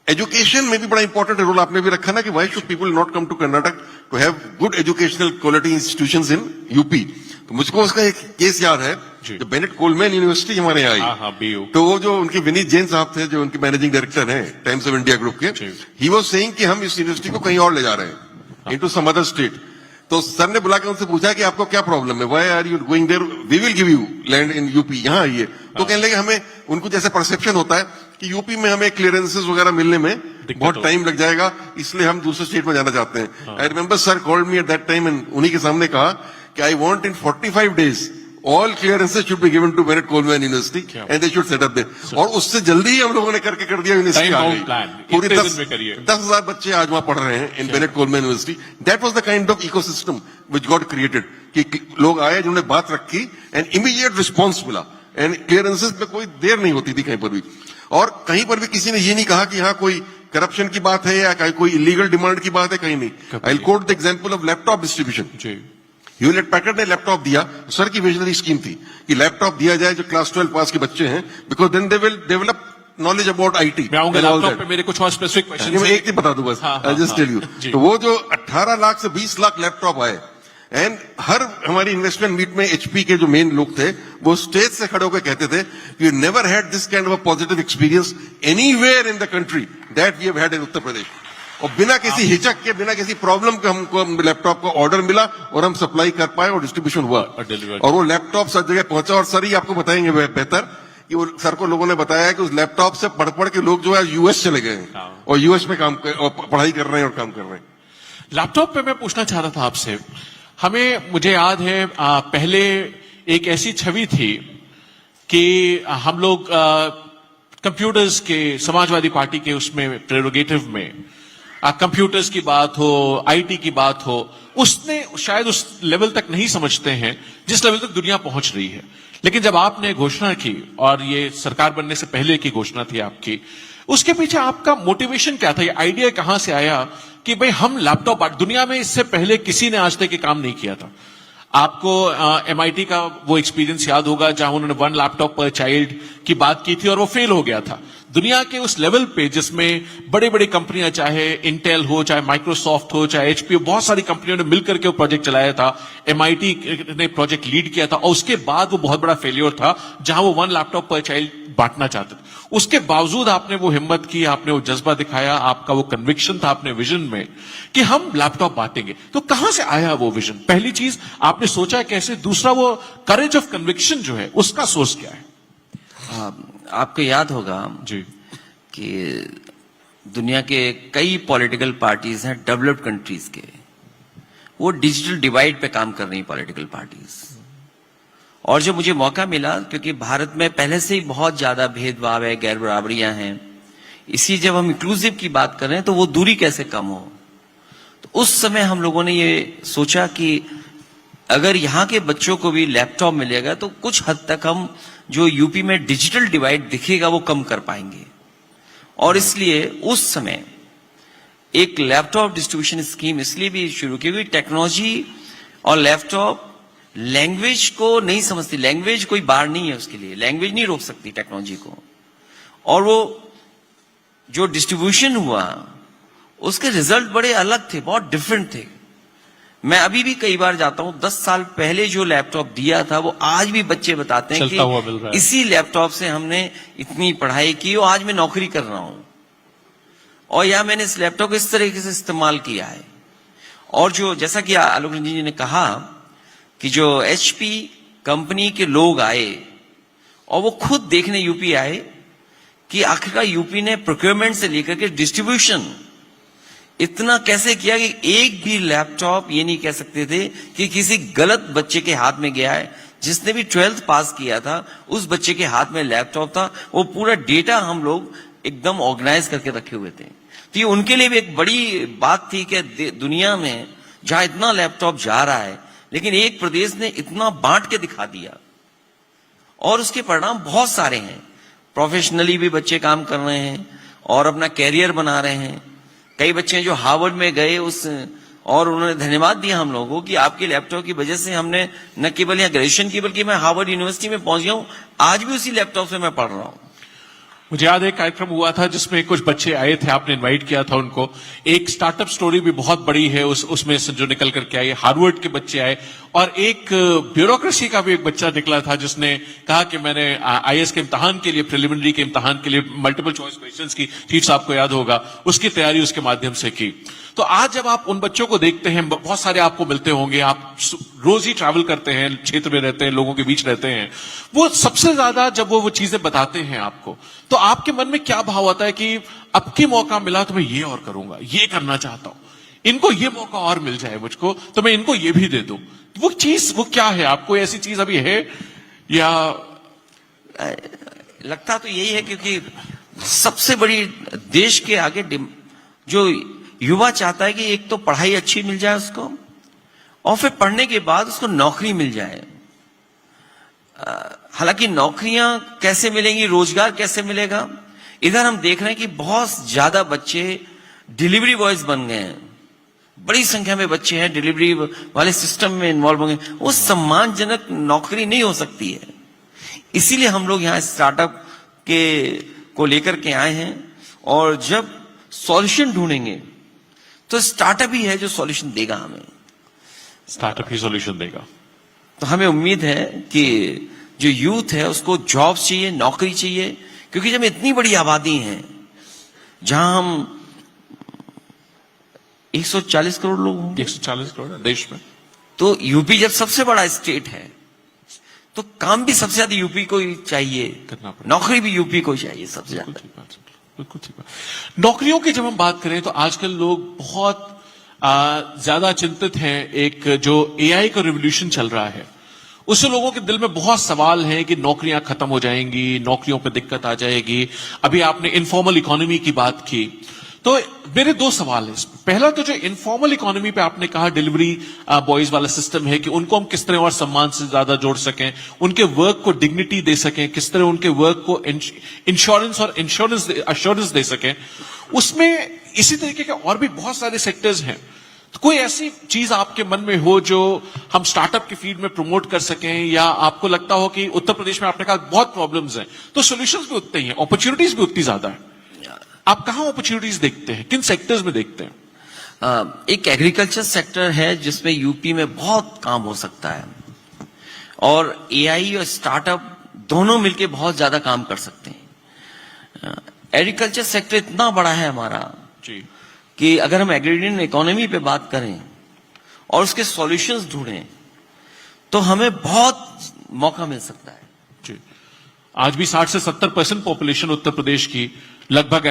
Education में भी बड़ा इंपॉर्टेंट रोल आपने भी रखा ना कि why should people not come to Karnataka to have good educational quality institutions in UP. तो मुझको उसका एक केस याद है, जो बेनेट कोलमैन यूनिवर्सिटी हमारे यहाँ आई, तो वो जो उनके विनीत जैन साहब थे जो उनके मैनेजिंग डायरेक्टर हैं टाइम्स ऑफ इंडिया ग्रुप के, ही वाज सेइंग कि हम इस यूनिवर्सिटी को कहीं और ले जा रहे हैं, इनटू सम अदर स्टेट। तो सर ने बुला के उनसे पूछा कि आपको क्या प्रॉब्लम है, why are you going there, we will give you land in UP, यहाँ आइए। तो कहने लगे हमें, उनको जैसे परसेप्शन होता है कि यूपी में हमें क्लियरेंसेस वगैरह मिलने में बहुत टाइम लग जाएगा, इसलिए हम दूसरे स्टेट में जाना चाहते हैं। I remember sir called me at that time and उन्हीं के सामने कहा कि I want in 45 days all clearances should be given to Bennett Coleman university and they should set up there. और उससे जल्दी ही हम लोगों ने करके कर दिया, यूनिवर्सिटी आ गई। पूरी 10,000 बच्चे आज वहां पढ़ रहे हैं in Bennett Coleman University. That was the kind of ecosystem which got created कि लोग आए जिन्होंने बात रखी एंड इमीडिएट रिस्पॉन्स मिला, एंड क्लियरेंसेस में कोई देर नहीं होती थी कहीं पर भी। और कहीं पर भी किसी ने ये नहीं कहा कि यहाँ कोई करप्शन की बात है या कोई इलीगल डिमांड की बात है, कहीं नहीं। I quote the example of laptop distribution. Hewlett Packard ने लैपटॉप दिया, सर की विजनरी स्कीम थी कि लैपटॉप दिया जाए जो क्लास 12 पास के बच्चे हैं, because then they will develop knowledge about IT. मैं आऊंगा लैपटॉप पे, मेरे कुछ और स्पेसिफिक क्वेश्चन मैं एक ही बता दूं बस, आई जस्ट टेल यू। तो वो जो 18 लाख से 20 लाख लैपटॉप आए, एंड हर हमारी इन्वेस्टमेंट मीट में एचपी के जो मेन लोग थे वो स्टेज से खड़े होकर कहते थे, you never had this kind of a positive experience anywhere in the country that we have had in Uttar Pradesh. और बिना किसी हिचक के, बिना किसी प्रॉब्लम के हमको लैपटॉप का ऑर्डर मिला और हम सप्लाई कर पाए और डिस्ट्रीब्यूशन हुआ और delivered। और वो लैपटॉप सब जगह पहुंचा। और सर ही आपको बताएंगे बेहतर कि वो सर को लोगों ने बताया कि उस लैपटॉप से पढ़ के लोग जो है यूएस चले गए हैं हाँ। और यूएस में पढ़ाई कर रहे हैं और काम कर रहे हैं। लैपटॉप पे मैं पूछना चाह रहा था आपसे, मुझे याद है पहले एक ऐसी छवि थी कि हम लोग कंप्यूटर्स के, समाजवादी पार्टी के उसमें प्रेरोगेटिव में कंप्यूटर्स की बात हो, आईटी की बात हो, उसने शायद उस लेवल तक नहीं समझते हैं जिस लेवल तक दुनिया पहुंच रही है। लेकिन जब आपने घोषणा की, और ये सरकार बनने से पहले की घोषणा थी आपकी, उसके पीछे आपका मोटिवेशन क्या था? ये आइडिया कहां से आया कि भाई हम लैपटॉप, दुनिया में इससे पहले किसी ने आज तक ये काम नहीं किया था। आपको MIT का वो एक्सपीरियंस याद होगा जहां उन्होंने 1 लैपटॉप पर चाइल्ड की बात की थी और वो फेल हो गया था। दुनिया के उस लेवल पे जिसमें बड़ी बड़ी कंपनियां, चाहे इंटेल हो, चाहे माइक्रोसॉफ्ट हो, चाहे HP हो, बहुत सारी कंपनियों ने मिलकर के वो प्रोजेक्ट चलाया था। MIT ने प्रोजेक्ट लीड किया था और उसके बाद वो बहुत बड़ा फेलियर था जहां वो 1 लैपटॉप पर चाइल्ड बांटना चाहते थे। उसके बावजूद आपने वो हिम्मत की, आपने वो जज्बा दिखाया, आपका वो कन्विक्शन था अपने विजन में कि हम लैपटॉप बांटेंगे। तो कहां से आया वो विजन? पहली चीज आपने सोचा कैसे? दूसरा, वो करेज ऑफ कन्विक्शन जो है उसका सोर्स क्या है? आपको याद होगा जी कि दुनिया के कई पॉलिटिकल पार्टीज हैं डेवलप्ड कंट्रीज के, वो डिजिटल डिवाइड पे काम कर रही पॉलिटिकल पार्टीज। और जब मुझे मौका मिला, क्योंकि भारत में पहले से ही बहुत ज्यादा भेदभाव है, गैर बराबरियां हैं, इसी जब हम इंक्लूसिव की बात कर रहे हैं तो वो दूरी कैसे कम हो, तो उस समय हम लोगों ने ये सोचा कि अगर यहाँ के बच्चों को भी लैपटॉप मिलेगा तो कुछ हद तक हम जो यूपी में डिजिटल डिवाइड दिखेगा वो कम कर पाएंगे। और इसलिए उस समय एक लैपटॉप डिस्ट्रीब्यूशन स्कीम इसलिए भी शुरू की, क्योंकि टेक्नोलॉजी और लैपटॉप लैंग्वेज को नहीं समझती। लैंग्वेज कोई बार नहीं है उसके लिए, लैंग्वेज नहीं रोक सकती टेक्नोलॉजी को। और वो जो डिस्ट्रीब्यूशन हुआ उसके रिजल्ट बड़े अलग थे, बहुत डिफरेंट थे। मैं अभी भी कई बार जाता हूं, 10 साल पहले जो लैपटॉप दिया था वो आज भी बच्चे बताते हैं कि इसी लैपटॉप से हमने इतनी पढ़ाई की और आज मैं नौकरी कर रहा हूं, और या मैंने इस लैपटॉप को इस तरीके से इस्तेमाल किया है। और जो जैसा कि आलोक रंजन जी ने कहा कि जो HP कंपनी के लोग आए और वो खुद देखने यूपी आए कि आखिरकार यूपी ने प्रोक्योरमेंट से लेकर के डिस्ट्रीब्यूशन इतना कैसे किया कि एक भी लैपटॉप ये नहीं कह सकते थे कि किसी गलत बच्चे के हाथ में गया है। जिसने भी 12th पास किया था उस बच्चे के हाथ में लैपटॉप था, वो पूरा डेटा हम लोग एकदम ऑर्गेनाइज करके रखे हुए थे। तो ये उनके लिए भी एक बड़ी बात थी कि दुनिया में जहां इतना लैपटॉप जा रहा है, लेकिन एक प्रदेश ने इतना बांट के दिखा दिया और उसके परिणाम बहुत सारे हैं। प्रोफेशनली भी बच्चे काम कर रहे हैं और अपना कैरियर बना रहे हैं। कई बच्चे जो हार्वर्ड में गए और उन्होंने धन्यवाद दिया हम लोगों को कि आपके लैपटॉप की वजह से हमने न केवल यहाँ ग्रेजुएशन की बल्कि मैं हार्वर्ड यूनिवर्सिटी में पहुंच गया हूं, आज भी उसी लैपटॉप से मैं पढ़ रहा हूं। मुझे याद है एक कार्यक्रम हुआ था जिसमें कुछ बच्चे आए थे, आपने इनवाइट किया था उनको। एक स्टार्टअप स्टोरी भी बहुत बड़ी है उसमें से जो निकल करके आए, हार्वर्ड के बच्चे आए, और एक ब्यूरोक्रेसी का भी एक बच्चा निकला था जिसने कहा कि मैंने IAS के इम्तिहान के लिए, प्रिलिमिनरी के इम्तिहान के लिए, मल्टीपल चॉइस क्वेश्चंस की, चीफ साहब को याद होगा, उसकी तैयारी उसके माध्यम से की। तो आज जब आप उन बच्चों को देखते हैं, बहुत सारे आपको मिलते होंगे, आप रोज ही ट्रैवल करते हैं, क्षेत्र में रहते हैं, लोगों के बीच रहते हैं, वो सबसे ज्यादा जब वो चीजें बताते हैं आपको, तो आपके मन में क्या भाव आता है कि अब की मौका मिला तो मैं ये और करूंगा, ये करना चाहता हूं, इनको ये मौका और मिल जाए मुझको तो मैं इनको ये भी दे दूं? वो चीज वो क्या है? आपको ऐसी चीज अभी है या? लगता तो यही है, क्योंकि सबसे बड़ी देश के आगे जो युवा चाहता है कि एक तो पढ़ाई अच्छी मिल जाए उसको, और फिर पढ़ने के बाद उसको नौकरी मिल जाए। हालांकि नौकरियां कैसे मिलेंगी, रोजगार कैसे मिलेगा, इधर हम देख रहे हैं कि बहुत ज्यादा बच्चे डिलीवरी बॉयज बन गए हैं। बड़ी संख्या में बच्चे हैं डिलीवरी वाले सिस्टम में इन्वॉल्व हो गए। वो सम्मानजनक नौकरी नहीं हो सकती है। इसीलिए हम लोग यहाँ स्टार्टअप को लेकर के आए हैं, और जब सॉल्यूशन ढूंढेंगे तो स्टार्टअप ही है जो सॉल्यूशन देगा हमें। स्टार्टअप ही सॉल्यूशन देगा। तो हमें उम्मीद है कि जो यूथ है उसको जॉब्स चाहिए, नौकरी चाहिए, क्योंकि जब इतनी बड़ी आबादी है जहां हम 140 करोड़ लोग होंगे। 140 करोड़ है देश में। तो यूपी जब सबसे बड़ा स्टेट है तो काम भी सबसे ज्यादा यूपी को ही चाहिए, करना पड़ेगा। नौकरी भी यूपी को ही चाहिए सबसे बिल्कुल ज्यादा। ठीक बात है, बिल्कुल ठीक बात। नौकरियों की जब हम बात करें तो आजकल लोग बहुत ज्यादा चिंतित हैं। एक जो एआई का रिवोल्यूशन चल रहा है उससे लोगों के दिल में बहुत सवाल हैं कि नौकरियां खत्म हो जाएंगी, नौकरियों पर दिक्कत आ जाएगी। अभी आपने इनफॉर्मल इकोनॉमी की बात की, तो मेरे दो सवाल हैं इसमें। पहला तो जो इनफॉर्मल इकोनॉमी पे आपने कहा डिलीवरी बॉयज वाला सिस्टम है कि उनको हम किस तरह और सम्मान से ज्यादा जोड़ सकें, उनके वर्क को डिग्निटी दे सकें, किस तरह उनके वर्क को इंश्योरेंस और अश्योरेंस दे सकें, उसमें इसी तरीके के और भी बहुत सारे सेक्टर्स हैं। तो कोई ऐसी चीज आपके मन में हो जो हम स्टार्टअप की फील्ड में प्रमोट कर सकें, या आपको लगता हो कि उत्तर प्रदेश में आपने कहा बहुत प्रॉब्लम्स हैं तो सॉल्यूशंस भी उतने ही हैं, अपॉर्चुनिटीज भी उतनी ज्यादा है। आप कहां अपॉर्चुनिटीज देखते हैं, किन सेक्टर्स में देखते हैं? एक एग्रीकल्चर सेक्टर है जिसमें यूपी में बहुत काम हो सकता है, और एआई और स्टार्टअप दोनों मिलकर बहुत ज्यादा काम कर सकते हैं। एग्रीकल्चर सेक्टर इतना बड़ा है हमारा जी कि अगर हम एग्रीरियन इकोनॉमी पे बात करें और उसके सॉल्यूशंस ढूंढें तो हमें बहुत मौका मिल सकता है। जी आज भी 60 से 70% पॉपुलेशन उत्तर प्रदेश की लगभग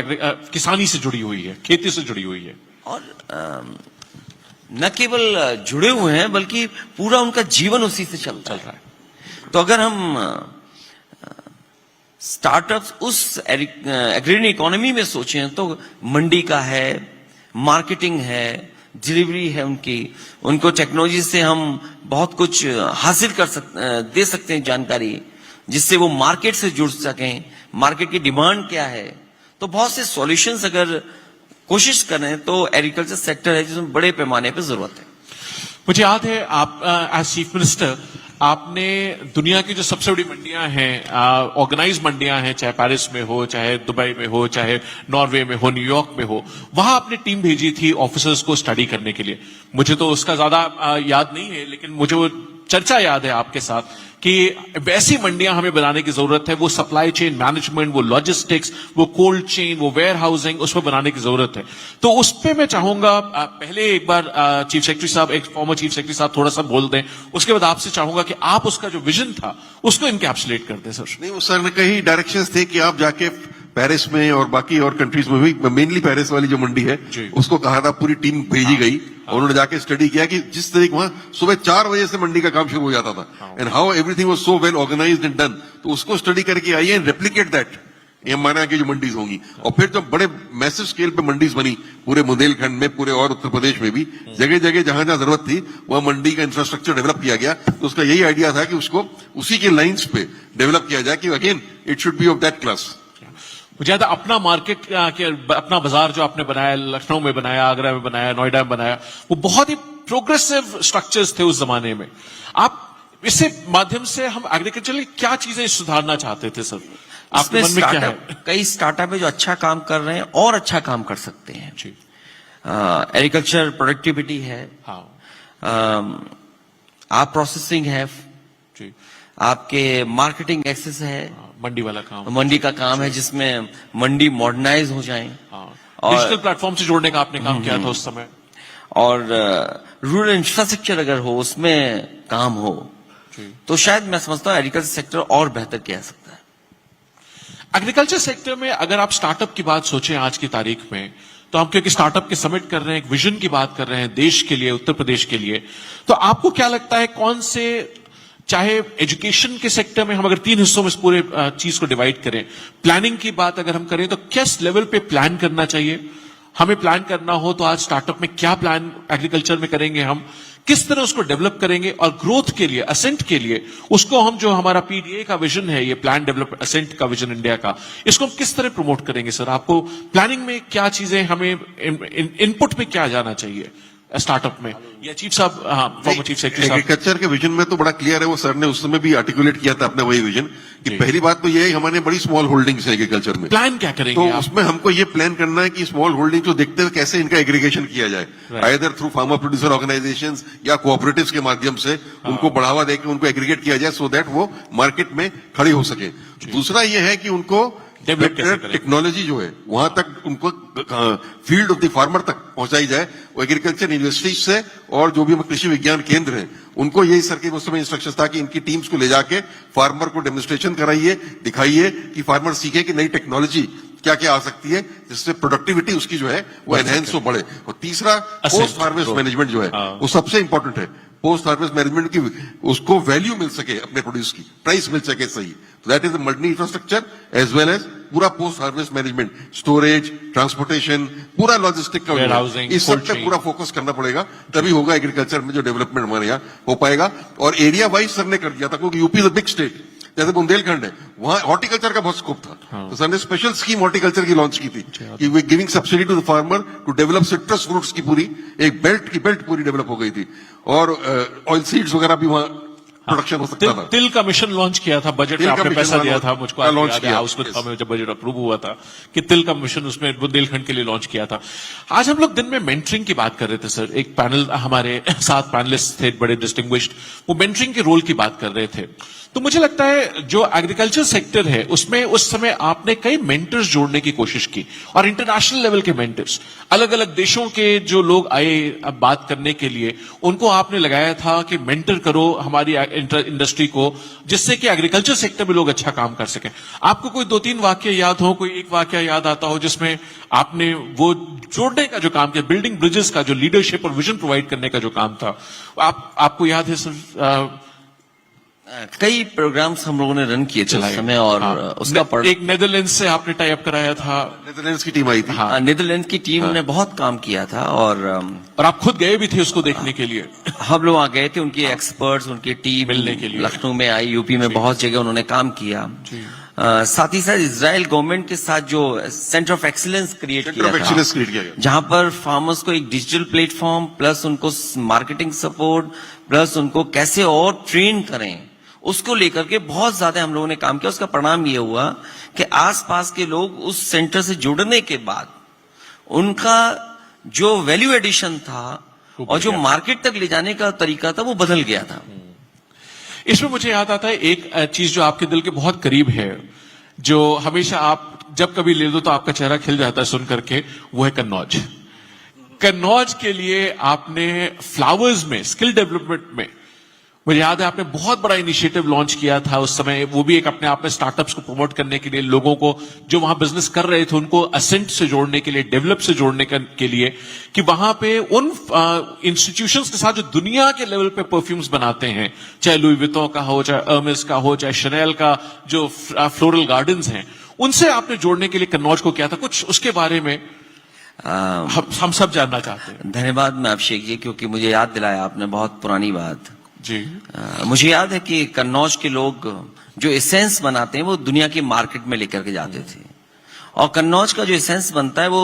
किसानी से जुड़ी हुई है, खेती से जुड़ी हुई है। और न केवल जुड़े हुए हैं बल्कि पूरा उनका जीवन उसी से चल रहा है। तो अगर हम स्टार्टअप्स उस एग्रीरियन इकोनॉमी में सोचें तो मंडी का है, मार्केटिंग है, डिलीवरी है उनको टेक्नोलॉजी से हम बहुत कुछ हासिल दे सकते हैं जानकारी, जिससे वो मार्केट से जुड़ सकें, मार्केट की डिमांड क्या है। तो बहुत से सॉल्यूशंस अगर कोशिश करें तो एग्रीकल्चर सेक्टर है जिसमें बड़े पैमाने पर जरूरत है। मुझे याद है आप एज चीफ मिनिस्टर आपने दुनिया की जो सबसे बड़ी मंडियां हैं, ऑर्गेनाइज मंडियां हैं, चाहे पेरिस में हो, चाहे दुबई में हो, चाहे नॉर्वे में हो, न्यूयॉर्क में हो, वहां आपने टीम भेजी थी ऑफिसर्स को स्टडी करने के लिए। मुझे तो उसका ज्यादा याद नहीं है, लेकिन मुझे वो चर्चा याद है आपके साथ कि वैसी मंडियां हमें बनाने की जरूरत है। वो सप्लाई चेन मैनेजमेंट, वो लॉजिस्टिक्स, वो कोल्ड चेन, वो वेयर हाउसिंग, उस पर बनाने की जरूरत है। तो उस पर मैं चाहूंगा पहले एक बार चीफ सेक्रेटरी साहब, एक फॉर्मर चीफ सेक्रेटरी साहब थोड़ा सा बोल दें, उसके बाद आपसे चाहूंगा कि आप उसका जो विजन था उसको इनकैप्सुलेट कर दें। सर नहीं, उस सर ने कई डायरेक्शंस थे कि आप जाके पेरिस में और बाकी और कंट्रीज में भी, मेनली पेरिस वाली जो मंडी है उसको कहा था, पूरी टीम भेजी गई और उन्होंने जाके स्टडी किया कि जिस तरीके वहां सुबह 4 बजे से मंडी का काम शुरू हो जाता था and how everything was so well organized and done. तो उसको स्टडी करके आई एंड रेप्लिकेट दैट हमारे की जो मंडीज होंगी। और फिर जब बड़े मैसिव स्केल पे मंडीज बनी पूरे बुंदेलखंड में, पूरे और उत्तर प्रदेश में भी जगह जगह जहां जहां जरूरत थी वहां मंडी का इंफ्रास्ट्रक्चर डेवलप किया गया। तो उसका यही आइडिया था कि उसको उसी के लाइंस पे डेवलप किया जाए कि again it should be of that class. मुझे याद है अपना मार्केट अपना बाजार जो आपने बनाया, लखनऊ में बनाया, आगरा में बनाया, नोएडा में बनाया, वो बहुत ही प्रोग्रेसिव स्ट्रक्चर्स थे उस जमाने में। आप इससे माध्यम से हम एग्रीकल्चर की क्या चीजें सुधारना चाहते थे सर? आपके मन में क्या है? कई स्टार्टअप है जो अच्छा काम कर रहे हैं और अच्छा काम कर सकते हैं। जी एग्रीकल्चर प्रोडक्टिविटी है, हाँ आप प्रोसेसिंग है जी, आपके मार्केटिंग एक्सेस है, मंडी वाला काम, मंडी का काम है जिसमें मंडी मॉडर्नाइज हो जाए, और डिजिटल प्लेटफॉर्म से जोड़ने का आपने काम किया था उस समय, और रूरल इंफ्रास्ट्रक्चर अगर हो उसमें काम हो तो शायद मैं समझता हूँ एग्रीकल्चर सेक्टर और बेहतर किया जा सकता है। एग्रीकल्चर सेक्टर में अगर आप स्टार्टअप की बात सोचें आज की तारीख में, तो हम क्योंकि स्टार्टअप के समिट कर रहे हैं, एक विजन की बात कर रहे हैं देश के लिए, उत्तर प्रदेश के लिए, तो आपको क्या लगता है कौन से, चाहे एजुकेशन के सेक्टर में हम अगर 3 हिस्सों में इस पूरे चीज को डिवाइड करें, प्लानिंग की बात अगर हम करें तो किस लेवल पे प्लान करना चाहिए? हमें प्लान करना हो तो आज स्टार्टअप में क्या प्लान एग्रीकल्चर में करेंगे, हम किस तरह उसको डेवलप करेंगे, और ग्रोथ के लिए, असेंट के लिए उसको हम, जो हमारा पीडीए का विजन है, ये प्लान डेवलप असेंट का विजन इंडिया का, इसको हम किस तरह प्रमोट करेंगे सर? आपको प्लानिंग में क्या चीजें, हमें इनपुट में क्या जाना चाहिए स्टार्टअप में? या चीफ साहब, फॉर्मर चीफ सेक्रेटरी साहब, एग्रीकल्चर के विजन में तो बड़ा क्लियर है, वो सर ने उस समय भी आर्टिकुलेट किया था अपना वही विजन कि पहली बात तो ये है हमारे बड़ी स्मॉल होल्डिंग्स है एग्रीकल्चर में। प्लान क्या करेंगे तो आप? उसमें हमको ये प्लान करना है कि स्मॉल होल्डिंग को देखते हुए कैसे इनका एग्रीगेशन किया जाए, either through farmer producer organisations या कोऑपरेटिव्स के माध्यम से उनको बढ़ावा देकर उनको एग्रीगेट किया जाए सो दैट वो मार्केट में खड़ी हो सके। दूसरा ये है कि उनको डेवलप कैसे करें? टेक्नोलॉजी जो है वहां तक उनको फील्ड ऑफ द फार्मर तक पहुंचाई जाए, वो एग्रीकल्चर यूनिवर्सिटीज से और जो भी कृषि विज्ञान केंद्र हैं उनको यही सर के उस समय इंस्ट्रक्शन था कि इनकी टीम्स को ले जाके फार्मर को डेमोन्स्ट्रेशन कराइए, दिखाइए कि फार्मर सीखे कि नई टेक्नोलॉजी क्या क्या आ सकती है जिससे प्रोडक्टिविटी उसकी जो है वो एनहेंस हो बढ़े। और तीसरा पोस्ट हार्वेस्ट मैनेजमेंट जो है वो सबसे इंपॉर्टेंट है। पोस्ट हार्वेस्ट मैनेजमेंट की उसको वैल्यू मिल सके, अपने प्रोड्यूस की प्राइस मिल सके सही, तो that is the multi infrastructure as well as पूरा post harvest management, storage, transportation, पूरा लॉजिस्टिक का Warehousing, इस सब cold पे chain। पूरा फोकस करना पड़ेगा, तभी होगा एग्रीकल्चर में जो डेवलपमेंट हमारे यहाँ हो पाएगा। और एरिया वाइज सर ने कर दिया था, क्योंकि UP is a big state, जैसे बुंदेलखंड है वहां हॉर्टिकल्चर का बहुत स्कोप था, तो सर ने स्पेशल स्कीम हॉर्टिकल्चर की लॉन्च की थी कि we giving subsidy to the farmer to develop citrus fruits की पूरी एक बेल्ट पूरी डेवलप हो गई थी। और ऑयल सीड्स वगैरह भी वहां प्रोडक्शन हो सकता था। तिल का मिशन लॉन्च किया था, बजट में तिल का आपने मिशन पैसा दिया लॉन्च- था, मुझको हाँ, आज लॉन्च याद है किया। हाउस में Yes। जब बजट अप्रूव हुआ था कि तिल का मिशन उसमें बुंदेलखंड के लिए लॉन्च किया था। आज हम लोग दिन में मेंटरिंग की बात कर रहे थे सर, एक पैनल हमारे 7 पैनलिस्ट थे बड़े डिस्टिंग्विश्ड, वो मेंटरिंग के रोल की बात कर रहे थे। तो मुझे लगता है जो एग्रीकल्चर सेक्टर है उसमें उस समय आपने कई मेंटर्स जोड़ने की कोशिश की, और इंटरनेशनल लेवल के मेंटर्स, अलग अलग देशों के जो लोग आए अब बात करने के लिए, उनको आपने लगाया था कि मेंटर करो हमारी इंडस्ट्री को, जिससे कि एग्रीकल्चर सेक्टर में लोग अच्छा काम कर सकें। आपको कोई 2-3 वाक्य याद हो, कोई एक वाक्य याद आता हो जिसमें आपने वो जोड़ने का जो काम किया, बिल्डिंग ब्रिजेस का जो लीडरशिप और विजन प्रोवाइड करने का जो काम था, आपको याद है सर? कई प्रोग्राम्स हम लोगों ने रन किए थे उस समय, और हाँ। उसका एक नेदरलैंड से आपने टाई अप कराया था, नेदरलैंड्स की टीम आई थी। नीदरलैंड की टीम ने बहुत काम किया था, और और आप खुद गए भी थे उसको देखने के लिए। हम लोग वहां गए थे, उनके एक्सपर्ट्स, उनकी टीम मिलने के लिए। लखनऊ में आई, यूपी में बहुत जगह उन्होंने काम किया। साथ ही साथ इजराइल गवर्नमेंट के साथ जो centre of excellence create centre of किया एक्सीलेंस था, क्रिएट किया गया। जहां पर फार्मर्स को एक डिजिटल प्लेटफॉर्म प्लस उनको मार्केटिंग सपोर्ट प्लस उनको कैसे और ट्रेन करें, उसको लेकर के बहुत ज्यादा हम लोगों ने काम किया। उसका परिणाम ये हुआ कि आसपास के लोग उस सेंटर से जुड़ने के बाद उनका जो वैल्यू एडिशन था और जो मार्केट तक ले जाने का तरीका था वो बदल गया था। इसमें मुझे याद आता है एक चीज जो आपके दिल के बहुत करीब है, जो हमेशा आप जब कभी ले दो तो आपका चेहरा खिल जाता है सुन करके, वो है कन्नौज। कन्नौज के लिए आपने फ्लावर्स में, स्किल डेवलपमेंट में, मुझे याद है आपने बहुत बड़ा इनिशिएटिव लॉन्च किया था उस समय, वो भी एक अपने आप में स्टार्टअप्स को प्रमोट करने के लिए, लोगों को जो वहां बिजनेस कर रहे थे उनको असेंट से जोड़ने के लिए, डेवलप से जोड़ने के लिए, कि वहां पे उन इंस्टीट्यूशंस के साथ जो दुनिया के लेवल पे परफ्यूम्स बनाते हैं, चाहे लुई विटॉन का हो, चाहे अर्मिस का हो, चाहे शनेल का जो फ्लोरल गार्डन्स हैं, उनसे आपने जोड़ने के लिए कन्नौज को किया था। कुछ उसके बारे में हम सब जानना चाहते हैं। धन्यवाद मैं अभिषेक जी, क्योंकि मुझे याद दिलाया आपने बहुत पुरानी बात जी। मुझे याद है कि कन्नौज के लोग जो एसेंस बनाते हैं वो दुनिया की मार्केट में लेकर के जाते थे, और कन्नौज का जो एसेंस बनता है वो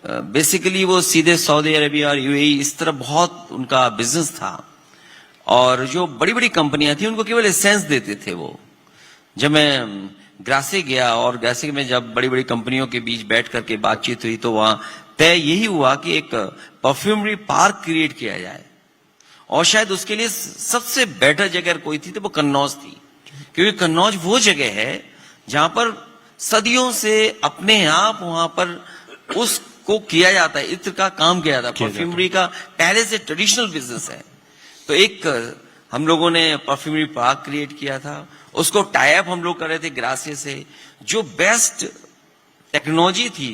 बेसिकली वो सीधे सऊदी अरेबिया और यूएई इस तरह बहुत उनका बिजनेस था, और जो बड़ी बड़ी कंपनियां थी उनको केवल एसेंस देते थे वो। जब मैं ग्रासे गया, और ग्रासे में जब बड़ी बड़ी कंपनियों के बीच बैठ करके बातचीत हुई, तो वहां तय यही हुआ कि एक परफ्यूमरी पार्क क्रिएट किया जाए, और शायद उसके लिए सबसे बेटर जगह कोई थी तो वो कन्नौज थी, क्योंकि कन्नौज वो जगह है जहां पर सदियों से अपने आप वहां पर उसको किया जाता है, इत्र का काम किया जाता है, परफ्यूमरी का पहले से ट्रेडिशनल बिजनेस है। तो एक हम लोगों ने परफ्यूमरी पार्क क्रिएट किया था, उसको टाई अप हम लोग कर रहे थे ग्रासे से, जो बेस्ट टेक्नोलॉजी थी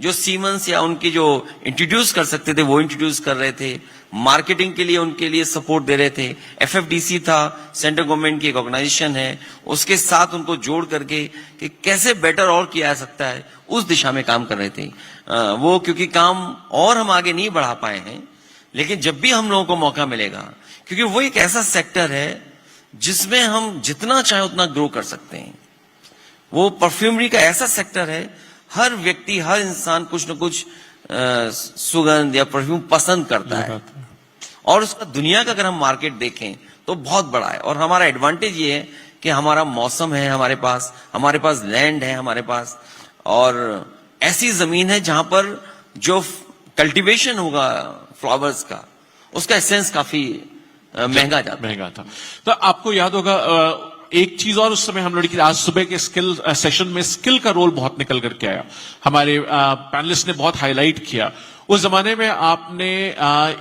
जो सीमेंस या उनकी जो इंट्रोड्यूस कर सकते थे वो इंट्रोड्यूस कर रहे थे, मार्केटिंग के लिए उनके लिए सपोर्ट दे रहे थे। एफएफडीसी था, सेंट्रल गवर्नमेंट की एक ऑर्गेनाइजेशन है, उसके साथ उनको जोड़ करके कि कैसे बेटर और किया जा सकता है उस दिशा में काम कर रहे थे। वो क्योंकि काम और हम आगे नहीं बढ़ा पाए हैं, लेकिन जब भी हम लोगों को मौका मिलेगा, क्योंकि वो एक ऐसा सेक्टर है जिसमें हम जितना चाहे उतना ग्रो कर सकते हैं। वो परफ्यूमरी का ऐसा सेक्टर है, हर व्यक्ति हर इंसान कुछ न कुछ सुगंध या परफ्यूम पसंद करता है, और उसका दुनिया का अगर हम मार्केट देखें तो बहुत बड़ा है। और हमारा एडवांटेज ये है कि हमारा मौसम है हमारे पास लैंड है हमारे पास, और ऐसी जमीन है जहां पर जो कल्टीवेशन होगा फ्लावर्स का, उसका एसेंस काफी महंगा था। तो आपको याद होगा एक चीज और उस समय हम लोग की आज सुबह के स्किल सेशन में स्किल का रोल बहुत निकल करके आया, हमारे पैनलिस्ट ने बहुत हाईलाइट किया। उस जमाने में आपने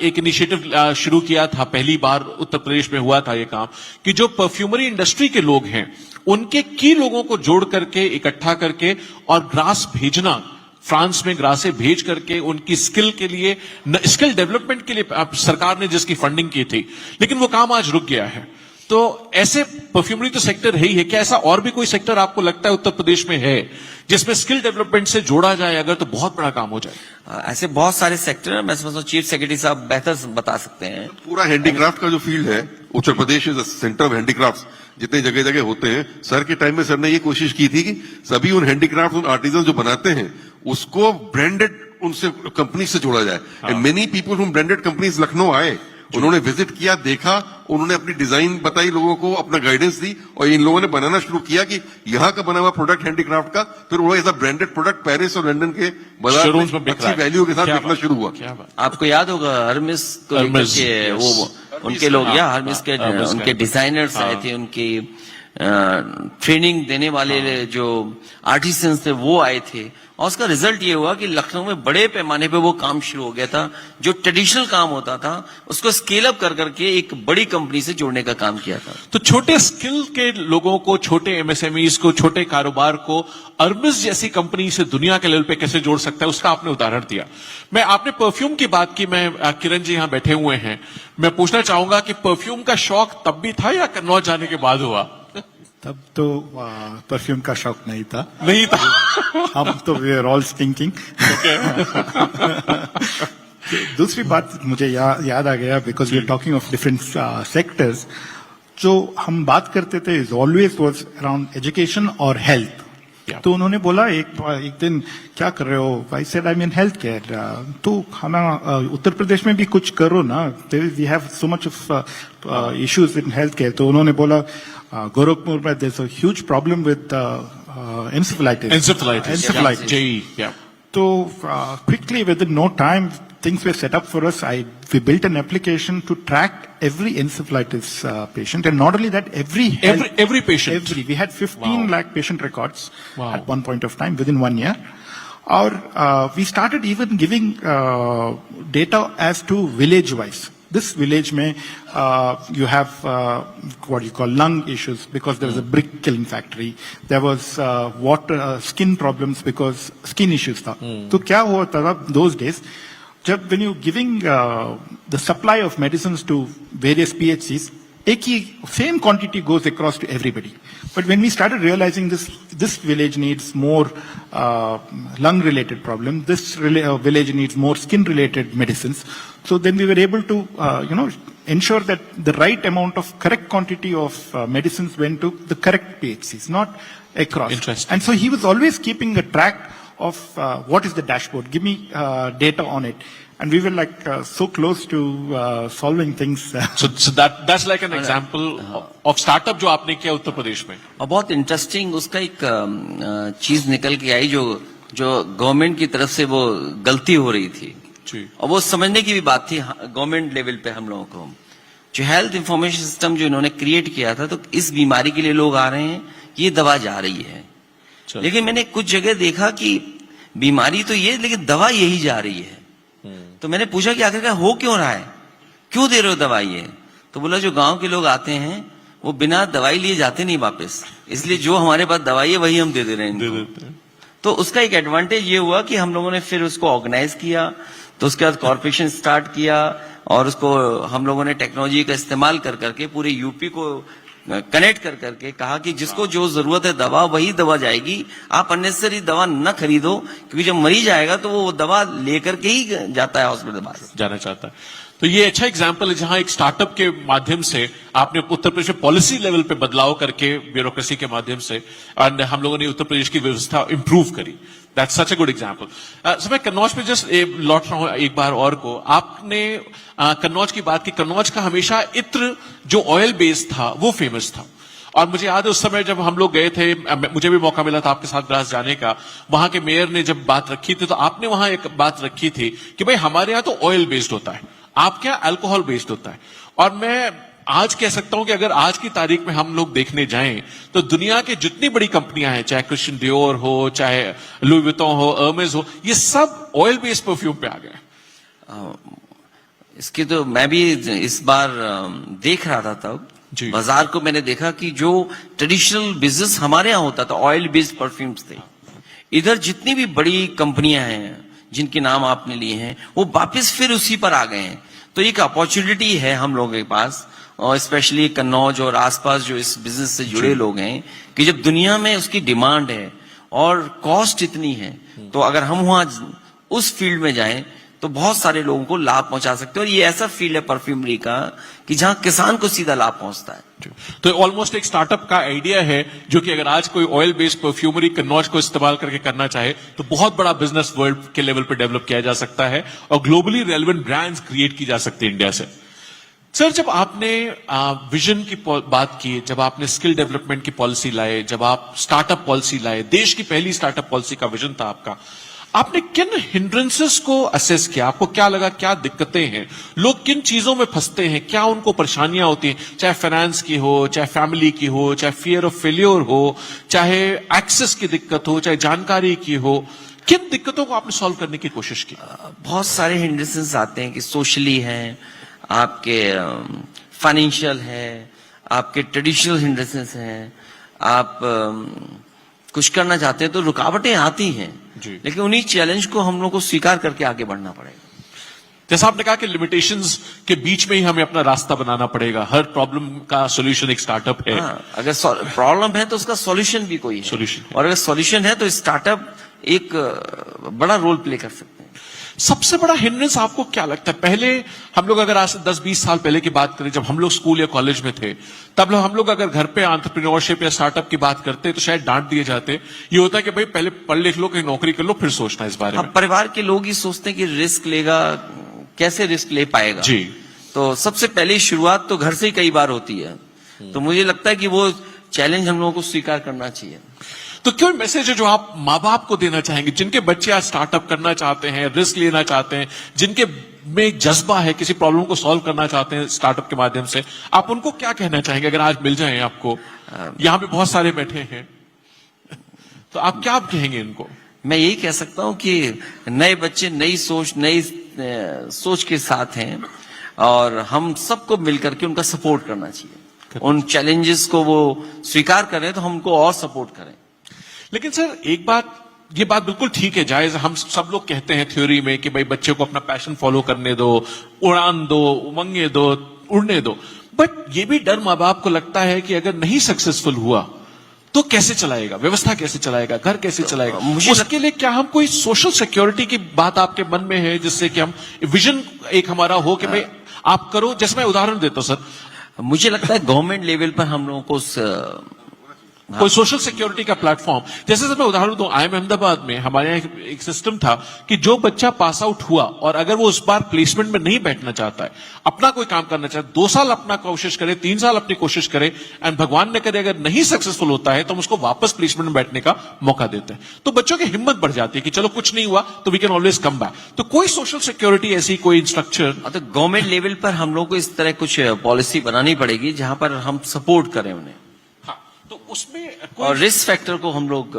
एक इनिशिएटिव शुरू किया था, पहली बार उत्तर प्रदेश में हुआ था ये काम, कि जो परफ्यूमरी इंडस्ट्री के लोग हैं उनके की लोगों को जोड़ करके इकट्ठा करके और ग्रास भेजना, फ्रांस में ग्रासे भेज करके उनकी स्किल के लिए, स्किल डेवलपमेंट के लिए सरकार ने जिसकी फंडिंग की थी, लेकिन वो काम आज रुक गया है। तो ऐसे परफ्यूमरी तो सेक्टर है ही है, क्या ऐसा और भी कोई सेक्टर आपको लगता है उत्तर प्रदेश में है जिसमें स्किल डेवलपमेंट से जोड़ा जाए अगर, तो बहुत बड़ा काम हो जाए? ऐसे बहुत सारे सेक्टर हैं, मैं समझता हूँ चीफ सेक्रेटरी साहब बेहतर बता सकते हैं। पूरा हैंडीक्राफ्ट का जो फील्ड है, Uttar Pradesh is centre of handicraft, जितने जगह जगह होते हैं। सर के टाइम में सर ने ये कोशिश की थी कि सभी उन हैंडीक्राफ्ट, उन आर्टिजन जो बनाते हैं उसको ब्रांडेड उनसे कंपनी से जोड़ा जाए। And many people from branded companies Lucknow आए, उन्होंने विजिट किया, देखा, उन्होंने अपनी डिजाइन बताई लोगों को, अपना गाइडेंस दी, और इन लोगों ने बनाना शुरू किया कि यहाँ का बना हुआ प्रोडक्ट हैंडीक्राफ्ट का फिर वो ऐसा ब्रांडेड प्रोडक्ट पेरिस और लंदन के बाजार शोरूम्स में में बिक रहा अच्छी है। वैल्यू के साथ क्या बिकना शुरू हुआ। क्या बात। आपको याद होगा हर्मिस को लेकर हर्मिस, के yes. वो उनके लोग या हर्मिस के हर्मिस उनके का। डिजाइनर्स आए थे, उनकी ट्रेनिंग देने वाले जो आर्टिसंस थे वो आए थे, और उसका रिजल्ट ये हुआ कि लखनऊ में बड़े पैमाने पे वो काम शुरू हो गया था। जो ट्रेडिशनल काम होता था उसको स्केल अप कर करके एक बड़ी कंपनी से जोड़ने का काम किया था। तो छोटे स्किल के लोगों को, छोटे एमएसएमईज को, छोटे कारोबार को अर्बिस जैसी कंपनी से दुनिया के लेवल पे कैसे जोड़ सकता है, उसका आपने उदाहरण दिया। मैं, आपने परफ्यूम की बात की, मैं किरण जी यहां बैठे हुए हैं, मैं पूछना चाहूंगा कि परफ्यूम का शौक तब भी था या कन्नौज जाने के बाद हुआ? तब तो परफ्यूम का शौक नहीं था। नहीं था। हम तो वी आर ऑल स्टिंकिंग। दूसरी बात मुझे याद आ गया, because we are talking of different sectors. जो हम बात करते थे is always was around education और हेल्थ। तो उन्होंने बोला एक दिन, क्या कर रहे हो? I said I mean health care. तो हमारा उत्तर प्रदेश में भी कुछ करो ना, we have so much of issues in health care. तो उन्होंने बोला गोरखपुर में there is a huge problem with encephalitis. Encephalitis. So quickly, within no time, things were set up for us. We built an application to track every encephalitis patient, and not only that, every patient. We had 15 lakh patient records Wow. at one point of time within 1 year. Or we started even giving data as to village wise. This village may you have what you call lung issues because there was a brick kiln factory. There was water skin problems because skin issues tha. तो क्या हुआ था those days? जब when you giving the supply of medicines to various PHCs, एक ही same quantity goes across to everybody. But when we started realizing this village needs more lung related problem, this village needs more skin related medicines. So then we were able to ensure that the right amount of correct quantity of medicines went to the correct PHCs, not across. Interesting. And so he was always keeping a track of what is the dashboard, give me data on it. And we were like so close to solving things. So that's like an example of startup जो आपने किया उत्तर प्रदेश में। और बहुत interesting उसका एक चीज निकल के आई जो गवर्नमेंट की तरफ से वो गलती हो रही थी, और वो समझने की भी बात थी गवर्नमेंट लेवल पे हम लोगों को। जो हेल्थ इंफॉर्मेशन सिस्टम जो इन्होंने क्रिएट किया था, तो इस बीमारी के लिए लोग आ रहे हैं, ये दवा जा रही है, लेकिन मैंने कुछ जगह देखा कि बीमारी तो ये, लेकिन दवा यही जा रही है। तो मैंने पूछा कि आखिरकार हो क्यों रहा है, क्यों दे रहे हो दवाई ये? तो बोला जो गांव के लोग आते हैं वो बिना दवाई लिए जाते नहीं वापस, इसलिए जो हमारे पास दवाई है वही हम दे रहे हैं। तो उसका एक एडवांटेज ये हुआ कि हम लोगों ने फिर उसको ऑर्गेनाइज किया, तो उसके बाद कॉर्पोरेशन स्टार्ट किया, और उसको हम लोगों ने टेक्नोलॉजी का इस्तेमाल कर करके पूरे यूपी को कनेक्ट कर करके कहा कि जिसको जो जरूरत है दवा, वही दवा जाएगी, आप अननेसेसरी दवा न खरीदो, क्योंकि जब मरीज आएगा तो वो दवा लेकर के ही जाता है हॉस्पिटल बाहर जाना चाहता है। तो ये अच्छा एग्जाम्पल है जहां एक स्टार्टअप के माध्यम से आपने उत्तर प्रदेश में पॉलिसी लेवल पे बदलाव करके, ब्यूरोक्रेसी के माध्यम से, और हम लोगों ने उत्तर प्रदेश की व्यवस्था इंप्रूव करी। That's such a good example. मैं कन्नौज पे जस्ट लौट रहा हूं एक बार और को। आपने कन्नौज की बात की। कन्नौज का हमेशा इत्र जो ऑयल बेस्ड था वो फेमस था, और मुझे याद है उस समय जब हम लोग गए थे, मुझे भी मौका मिला था आपके साथ ग्रास जाने का, वहां के मेयर ने जब बात रखी थी तो आपने वहां एक बात रखी थी कि भाई हमारे यहाँ तो ऑयल बेस्ड होता है, आप क्या अल्कोहल बेस्ड होता है। और मैं आज कह सकता हूं कि अगर आज की तारीख में हम लोग देखने जाएं तो दुनिया के जितनी बड़ी कंपनियां हैं, चाहे क्रिश्चियन डियोर हो, चाहे लुई विटॉन हो, अर्मेस हो, ये सब ऑयल बेस्ड परफ्यूम पे आ गए। इसकी तो मैं भी इस बार देख रहा था, तब जी। बाजार को मैंने देखा कि जो ट्रेडिशनल बिजनेस हमारे यहाँ होता था, ऑयल बेस्ड परफ्यूम्स थे, इधर जितनी भी बड़ी कंपनियां हैं जिनके नाम आपने लिए हैं, वो वापस फिर उसी पर आ गए हैं। तो एक अपॉर्चुनिटी है हम लोगों के पास, और स्पेशली कन्नौज और आसपास जो इस बिजनेस से जुड़े लोग हैं, कि जब दुनिया में उसकी डिमांड है और कॉस्ट इतनी है, तो अगर हम वहां उस फील्ड में जाएं तो बहुत सारे लोगों को लाभ पहुंचा सकते हैं। और ये ऐसा फील्ड है परफ्यूमरी का कि जहां किसान को सीधा लाभ पहुंचता है। तो ऑलमोस्ट एक स्टार्टअप का आइडिया है जो कि अगर आज कोई ऑयल बेस्ड परफ्यूमरी कन्नौज को इस्तेमाल करके करना चाहे तो बहुत बड़ा बिजनेस वर्ल्ड के लेवल पर डेवलप किया जा सकता है और ग्लोबली रेलेवेंट ब्रांड्स क्रिएट की जा सकती है इंडिया से। सर, जब आपने विजन की बात की, जब आपने स्किल डेवलपमेंट की पॉलिसी लाए, जब आप स्टार्टअप पॉलिसी लाए, देश की पहली स्टार्टअप पॉलिसी का विजन था आपका, आपने किन हिंड्रेंसेस को असेस किया? आपको क्या लगा, क्या दिक्कतें हैं, लोग किन चीजों में फंसते हैं, क्या उनको परेशानियां होती हैं, चाहे फाइनेंस की हो, चाहे फैमिली की हो, चाहे फियर ऑफ फेल्योर हो, चाहे एक्सेस की दिक्कत हो, चाहे जानकारी की हो, किन दिक्कतों को आपने सॉल्व करने की कोशिश की? बहुत सारे हिंड्रेंसेस आते हैं कि सोशली हैं, आपके फाइनेंशियल है, आपके ट्रेडिशनल हिंड्रेंसेस हैं, आप कुछ करना चाहते हैं तो रुकावटें आती हैं, लेकिन उन्हीं चैलेंज को हम लोग को स्वीकार करके आगे बढ़ना पड़ेगा। जैसा आपने कहा कि लिमिटेशंस के बीच में ही हमें अपना रास्ता बनाना पड़ेगा, हर प्रॉब्लम का सॉल्यूशन एक स्टार्टअप है। अगर प्रॉब्लम है तो उसका सॉल्यूशन भी कोई है, सॉल्यूशन है। और अगर सॉल्यूशन है तो स्टार्टअप एक बड़ा रोल प्ले कर सकते हैं। सबसे बड़ा हिंड्रेंस आपको क्या लगता है? पहले हम लोग अगर आज से 10-20 साल पहले की बात करें, जब हम लोग स्कूल या कॉलेज में थे, तब हम लोग अगर घर पे एंटरप्रेन्योरशिप या स्टार्टअप की बात करते तो शायद डांट दिए जाते। ये होता है कि भाई पहले पढ़ लिख लो, कहीं नौकरी कर लो, फिर सोचना इस बारे में। परिवार के लोग ही सोचते हैं कि रिस्क लेगा, कैसे रिस्क ले पाएगा। जी। तो सबसे पहले शुरुआत तो घर से ही कई बार होती है। तो मुझे लगता है कि वो चैलेंज हम लोगों को स्वीकार करना चाहिए। तो कोई मैसेज है जो आप माँ बाप को देना चाहेंगे, जिनके बच्चे आज स्टार्टअप करना चाहते हैं, रिस्क लेना चाहते हैं, जिनके में जज्बा है, किसी प्रॉब्लम को सॉल्व करना चाहते हैं स्टार्टअप के माध्यम से, आप उनको क्या कहना चाहेंगे अगर आज मिल जाए आपको? यहां पे बहुत सारे बैठे हैं, तो आप क्या कहेंगे इनको? मैं यही कह सकता हूं कि नए बच्चे नई सोच के साथ हैं, और हम सबको मिलकर के उनका सपोर्ट करना चाहिए। उन चैलेंजेस को वो स्वीकार करें तो हम उनको और सपोर्ट करें। लेकिन सर, एक बात, ये बात बिल्कुल ठीक है, जायज, हम सब लोग कहते हैं थ्योरी में कि भाई बच्चे को अपना पैशन फॉलो करने दो, उड़ान दो, उमंगे दो, उड़ने दो, बट ये भी डर माँ बाप को लगता है कि अगर नहीं सक्सेसफुल हुआ तो कैसे चलाएगा, व्यवस्था कैसे चलाएगा, घर कैसे चलाएगा? उसके लिए क्या हम कोई सोशल सिक्योरिटी की बात आपके मन में है, जिससे कि हम विजन एक हमारा हो कि भाई आप करो? जैसे मैं उदाहरण देता हूं सर, मुझे लगता है गवर्नमेंट लेवल पर हम लोगों को कोई सोशल सिक्योरिटी का प्लेटफॉर्म, जैसे सर मैं उदाहरण दूं, IIM अहमदाबाद में हमारे यहाँ एक सिस्टम था कि जो बच्चा पास आउट हुआ और अगर वो उस बार प्लेसमेंट में नहीं बैठना चाहता है, अपना कोई काम करना चाहता है, 2 साल अपना कोशिश करे, 3 साल अपनी कोशिश करे, एंड भगवान ने करे अगर नहीं सक्सेसफुल होता है तो हम उसको वापस प्लेसमेंट में बैठने का मौका देते हैं। तो बच्चों की हिम्मत बढ़ जाती है कि चलो कुछ नहीं हुआ तो we can always come back. तो कोई सोशल सिक्योरिटी ऐसी कोई स्ट्रक्चर? तो गवर्नमेंट लेवल पर हम लोग को इस तरह कुछ पॉलिसी बनानी पड़ेगी जहां पर हम सपोर्ट करें उन्हें, तो उसमें और रिस्क फैक्टर को हम लोग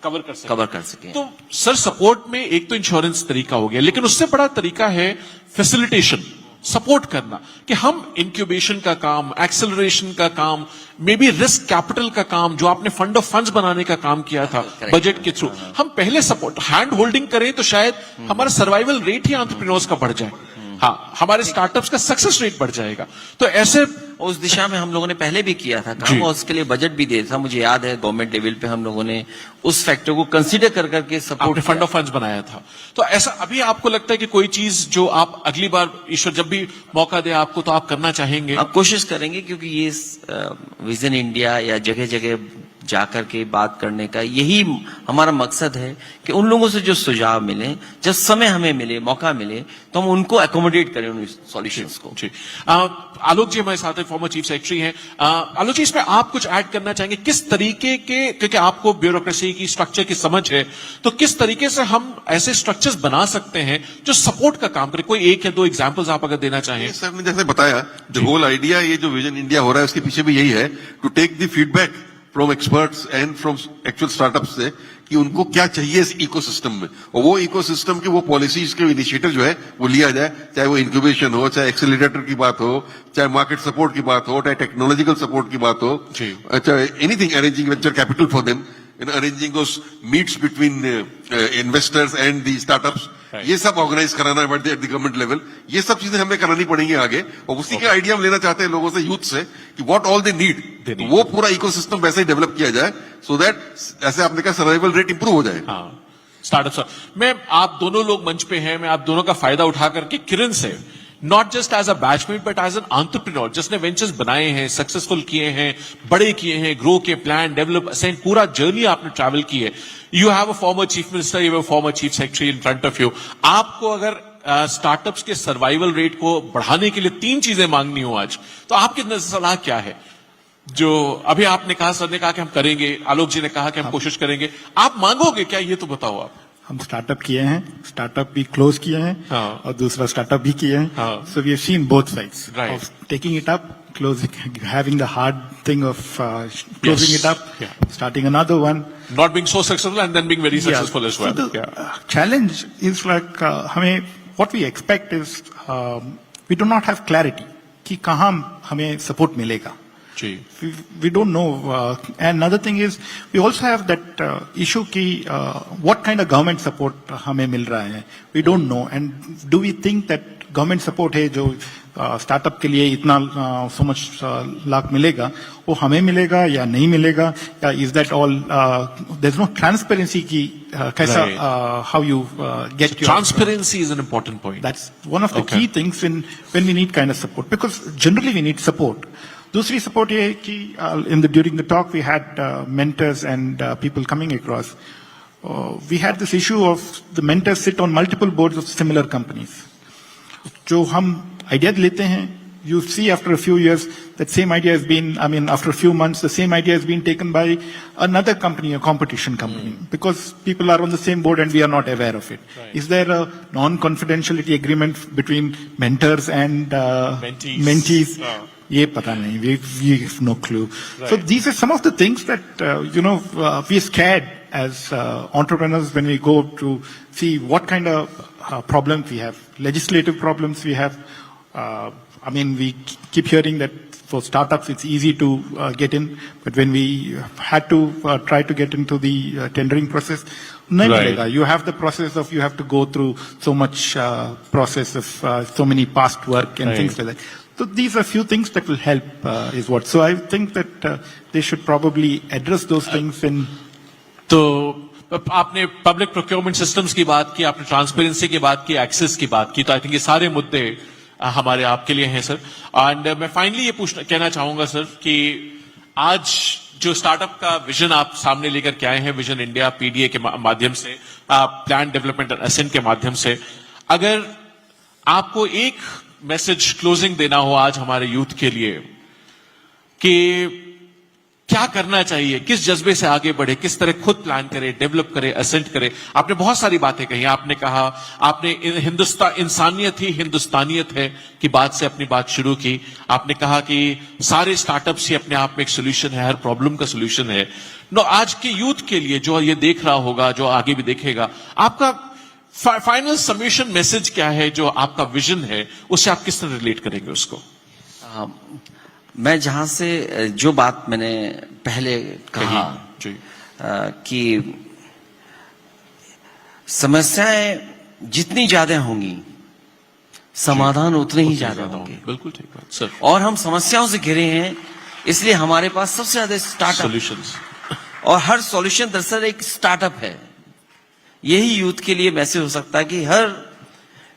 कवर कर सकें। तो सर, सपोर्ट में एक तो इंश्योरेंस तरीका हो गया, लेकिन उससे बड़ा तरीका है फैसिलिटेशन, सपोर्ट करना, कि हम इंक्यूबेशन का काम, एक्सेलरेशन का काम, मे बी रिस्क कैपिटल का काम, जो आपने फंड ऑफ फंड्स बनाने का काम किया था बजट के थ्रू, हम पहले सपोर्ट, हैंड होल्डिंग करें तो शायद हमारा सर्वाइवल रेट ही एंटरप्रेन्योर्स का बढ़ जाए। हाँ, हमारे स्टार्टअप्स का सक्सेस रेट बढ़ जाएगा। तो ऐसे उस दिशा में हम लोगों ने पहले भी किया था काम, और उसके लिए बजट भी दिया था। मुझे याद है गवर्नमेंट लेवल पे हम लोगों ने उस फैक्टर को कंसीडर कर करके सपोर्ट, फंड ऑफ फंड्स बनाया था। तो ऐसा अभी आपको लगता है कि कोई चीज जो आप अगली बार ईश्वर जब भी मौका दे आपको तो आप करना चाहेंगे? आप कोशिश करेंगे, क्योंकि ये विजन इंडिया या जगह जगह जाकर के बात करने का यही हमारा मकसद है कि उन लोगों से जो सुझाव मिले, जब समय हमें मिले, मौका मिले, तो हम उनको अकोमोडेट करें उन सॉल्यूशंस को। जी आलोक जी हमारे साथ हैं, फॉर्मर चीफ सेक्रेटरी हैं। आलोक जी, इसमें आप कुछ ऐड करना चाहेंगे? किस तरीके के, क्योंकि आपको ब्यूरोक्रेसी की स्ट्रक्चर की समझ है, तो किस तरीके से हम ऐसे स्ट्रक्चर्स बना सकते हैं जो सपोर्ट का काम करे? कोई एक या दो एग्जांपल्स आप अगर देना चाहें। ये सर ने जैसे बताया, द होल आइडिया, ये जो विजन इंडिया हो रहा है उसके पीछे भी यही है, to take the feedback from experts and from actual startups से कि उनको क्या चाहिए इस इकोसिस्टम में, और वो इकोसिस्टम के वो पॉलिसीज के इनिशिएटिव जो है वो लिया जाए, चाहे वो इंक्यूबेशन हो, चाहे एक्सेलरेटर की बात हो, चाहे मार्केट सपोर्ट की बात हो, चाहे टेक्नोलॉजिकल सपोर्ट की बात हो, चाहे anything, arranging venture capital for them, arranging those meets between investors and the startups, ये सब ऑर्गेनाइज कराना है एट द गवर्नमेंट लेवल। ये सब चीजें हमें करानी पड़ेंगी आगे, और उसी के आइडिया हम लेना चाहते हैं लोगों से, यूथ से, कि व्हाट ऑल दे नीड, तो वो पूरा इकोसिस्टम वैसे ही डेवलप किया जाए, सो दैट ऐसे आपने कहा सर्वाइवल रेट इंप्रूव हो जाए। हाँ, स्टार्टअप। मैं, आप दोनों लोग मंच पे हैं, मैं आप दोनों का फायदा उठा करके किरण से, not just as a batchmate but as an entrepreneur जिसने वेंचर्स बनाए हैं, सक्सेसफुल किए हैं, बड़े किए हैं, ग्रो के प्लान, डेवलप, असेंड, पूरा जर्नी आपने ट्रैवल की है। You have a former chief minister, you have a former chief secretary in front of you. आपको अगर स्टार्टअप्स के सर्वाइवल रेट को बढ़ाने के लिए 3 चीजें मांगनी हो आज, तो आपकी सलाह क्या है? जो अभी आपने कहा, सर ने कहा कि हम करेंगे, आलोक जी ने कहा कि हम कोशिश करेंगे, आप मांगोगे क्या, ये तो बताओ आप। हम स्टार्टअप किए हैं, स्टार्टअप भी क्लोज किए हैं, हाँ। और दूसरा स्टार्टअप भी किए हैं, हाँ। So we have seen both sides Right. Of taking it up, closing, having the hard thing of closing Yes. it up, Yeah. starting another one. Not being so successful and then being very successful as well. So the Yeah. challenge is like हमें what we expect is we do not have clarity कि कहाँ हमें support मिलेगा. जी. We don't know. And another thing is we also have that issue कि what kind of government support हमें मिल रहा है. We don't know. And do we think that government support है जो स्टार्टअप के लिए इतना so much लाख मिलेगा, वो हमें मिलेगा या नहीं मिलेगा, या is that all there is no transparency की कैसा how you get your Transparency is an important point. That's one of the Okay. key things when we need kind of support, because generally we need support. दूसरी support ये है कि during the talk we had mentors and people coming across. We had this issue of the mentors sit on multiple boards of similar companies. जो हम idea लेते हैं, you see after a few years that same idea has been, I mean, after a few months, the same idea has been taken by another company, a competition company, because people are on the same board and we are not aware of it. Right. Is there a non-confidentiality agreement between mentors and mentees? Oh. ये पता नहीं, we have no clue. So Right. these are some of the things that, we are scared as entrepreneurs when we go to see what kind of problems we have, legislative problems we have. I mean, we keep hearing that for startups it's easy to get in, but when we had to try to get into the tendering process, nahi Right. milega. You have the process of, you have to go through so much process of so many past work and Right. things like that. So these are few things that will help, is what. So I think that they should probably address those things in. तो आपने public procurement systems की बात की, आपने transparency की बात की, access की बात की, तो आई थिंक ये सारे मुद्दे हमारे आपके लिए हैं सर. एंड मैं फाइनली ये कहना चाहूंगा सर कि आज जो स्टार्टअप का विजन आप सामने लेकर के आए हैं, विजन इंडिया पीडीए के माध्यम से, प्लान डेवलपमेंट एंड असेंट के माध्यम से, अगर आपको एक मैसेज क्लोजिंग देना हो आज हमारे यूथ के लिए कि क्या करना चाहिए, किस जज्बे से आगे बढ़े, किस तरह खुद प्लान करे, डेवलप करे, असेंट करे. आपने बहुत सारी बातें कही. आपने कहा, आपने इंसानियत ही हिंदुस्तानियत है की बात से अपनी बात शुरू की. आपने कहा कि सारे स्टार्टअप्स ही अपने आप में एक सोल्यूशन है, हर प्रॉब्लम का सोल्यूशन है. नो, आज के यूथ के लिए जो ये देख रहा होगा, जो आगे भी देखेगा, आपका फाइनल समेशन मैसेज क्या है, जो आपका विजन है, उससे आप किस तरह रिलेट करेंगे उसको? मैं जहां से जो बात मैंने पहले कहा जी. कि समस्याएं जितनी ज्यादा होंगी, समाधान उतने ही ज्यादा होंगे. बिल्कुल ठीक बात सर. और हम समस्याओं से घिरे हैं, इसलिए हमारे पास सबसे ज्यादा स्टार्टअप, सॉल्यूशंस, और हर सॉल्यूशन दरअसल एक स्टार्टअप है. यही यूथ के लिए मैसेज हो सकता है कि हर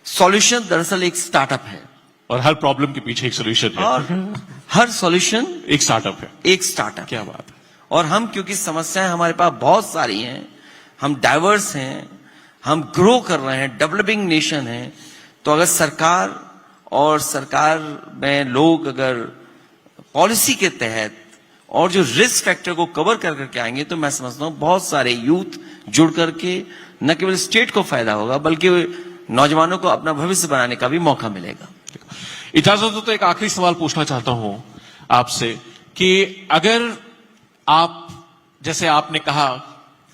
सॉल्यूशन दरअसल एक स्टार्टअप है, और हर प्रॉब्लम के पीछे एक सोल्यूशन है, और हर सॉल्यूशन एक स्टार्टअप है. एक स्टार्टअप. क्या बात है. और हम क्योंकि समस्याएं हमारे पास बहुत सारी हैं, हम डाइवर्स हैं, हम ग्रो कर रहे हैं, डेवलपिंग नेशन है, तो अगर सरकार और सरकार में लोग अगर पॉलिसी के तहत और जो रिस्क फैक्टर को कवर कर करके आएंगे, तो मैं समझता हूं बहुत सारे यूथ जुड़ करके न केवल स्टेट को फायदा होगा बल्कि नौजवानों को अपना भविष्य बनाने का भी मौका मिलेगा। इजाजत हो तो एक आखिरी सवाल पूछना चाहता हूं आपसे कि अगर आप, जैसे आपने कहा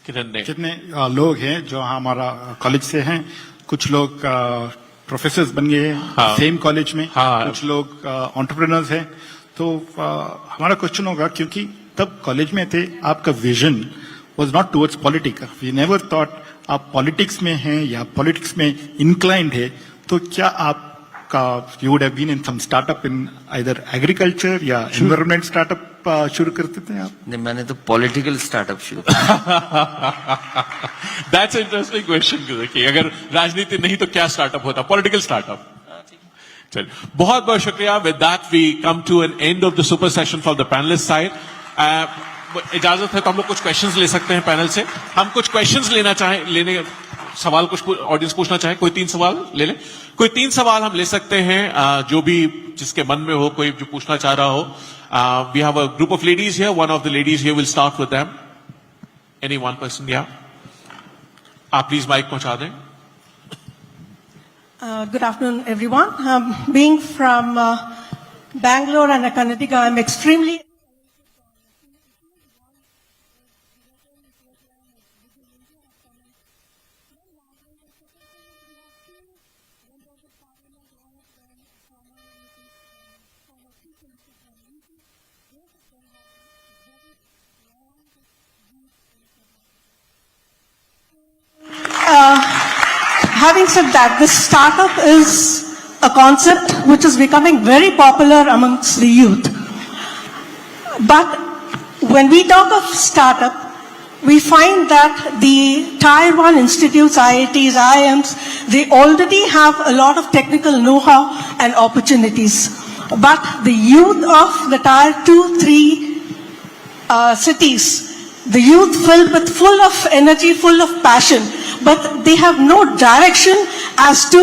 किरण ने, कितने लोग हैं जो हमारा कॉलेज से हैं, कुछ लोग प्रोफेसर्स बन गए हैं हाँ। सेम कॉलेज में, हाँ। कुछ लोग एंटरप्रेन्योर्स हैं, तो हमारा क्वेश्चन होगा, क्योंकि तब कॉलेज में थे, आपका vision was not towards politics, we never thought आप पॉलिटिक्स में हैं या पॉलिटिक्स में इंक्लाइंड है, तो क्या आपका you would have been in some startup in either agriculture या एनवायरमेंट स्टार्टअप शुरू करते थे आप? नहीं, मैंने तो पॉलिटिकल स्टार्टअप शुरू किया। दैट्स इंटरेस्टिंग क्वेश्चन कि अगर राजनीति नहीं तो क्या स्टार्टअप होता, पॉलिटिकल स्टार्टअप। चलिए, बहुत बहुत शुक्रिया। With that we come to an end of the super session from the panelist side. इजाजत है तो हम लोग कुछ क्वेश्चंस ले सकते हैं पैनल से। हम कुछ क्वेश्चंस लेने सवाल कुछ ऑडियंस पूछना चाहे, कोई 3 सवाल ले लें। कोई 3 सवाल हम ले सकते हैं, जो भी जिसके मन में हो, कोई जो पूछना चाह रहा हो। We have a group of ladies here, one of the ladies here will start with them. Any one person, या आप प्लीज माइक पहुंचा दें। Good afternoon, everyone. Being from Bangalore and Karnataka, I'm extremely having said that, this startup is a concept which is becoming very popular amongst the youth. But when we talk of startup, we find that the Tier 1 institutes, IITs, IIMs, they already have a lot of technical know-how and opportunities. But the youth of the Tier 2, 3 cities, the youth full of energy, full of passion, but they have no direction as to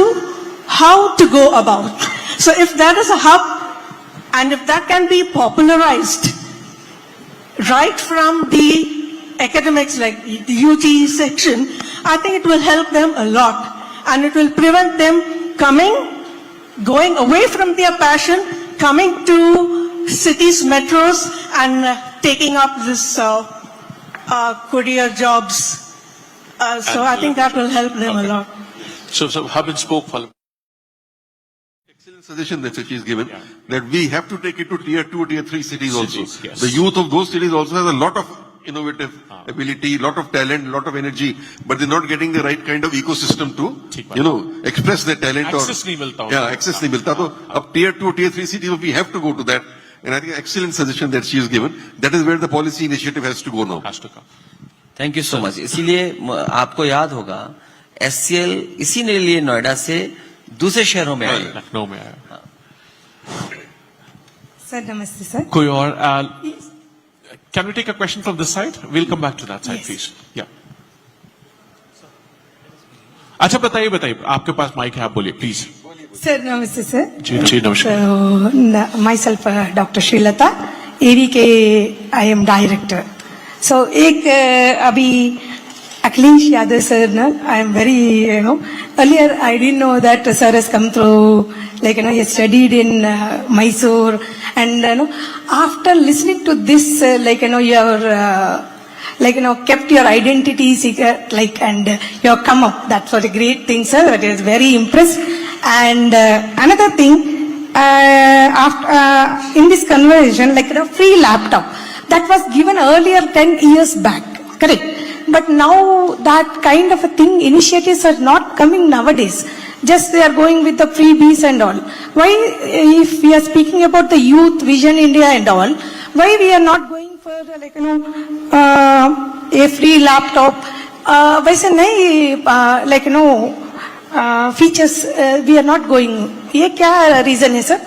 how to go about. So if that is a hub, and if that can be popularized right from the academics, like the UG section, I think it will help them a lot. And it will prevent them going away from their passion, coming to cities, metros, and taking up this courier jobs. So I think that will help them a lot. So hub and spoke for Excellent suggestion that she is given, that we have to take it to tier 2, tier 3 cities also. Yes. The youth of those cities also has a lot of innovative ability, lot of talent, lot of energy, but they're not getting the right kind of ecosystem to, express their talent. Access nahi milta. Yeah, access nahi milta. So up tier 2, tier 3 cities, we have to go to that. And I think excellent suggestion that she has given. That is where the policy initiative has to go now. has to come. Thank you so much. इसीलिए आपको याद होगा SCL इसी ने लिए नोएडा से दूसरे शहरों में आई। लखनऊ में आया। Sir, namaste, sir. कोई और? Can we take a question from this side? We'll come back to that side, please. Yeah. अच्छा, बताइए, आपके पास माइक है, आप बोलिए प्लीज। Sir, namaste, sir. जी नमस्कार। So, myself, Dr. Srilata, AVK, I am director. So, अभी Akhilesh Yadav sir, I am very, earlier I didn't know that sir has come through, he studied in Mysore, and, after listening to this, kept your identity secret, and you have come up. That was a great thing, sir. That is very impressed. And another thing, after in this conversation, a free laptop that was given earlier 10 years back, correct? But now that kind of a thing, initiatives are not coming nowadays. Just they are going with the freebies and all. Why, if we are speaking about the youth, Vision India and all, why we are not going for a free laptop? वैसे नहीं, features we are not going. ये क्या reason है sir?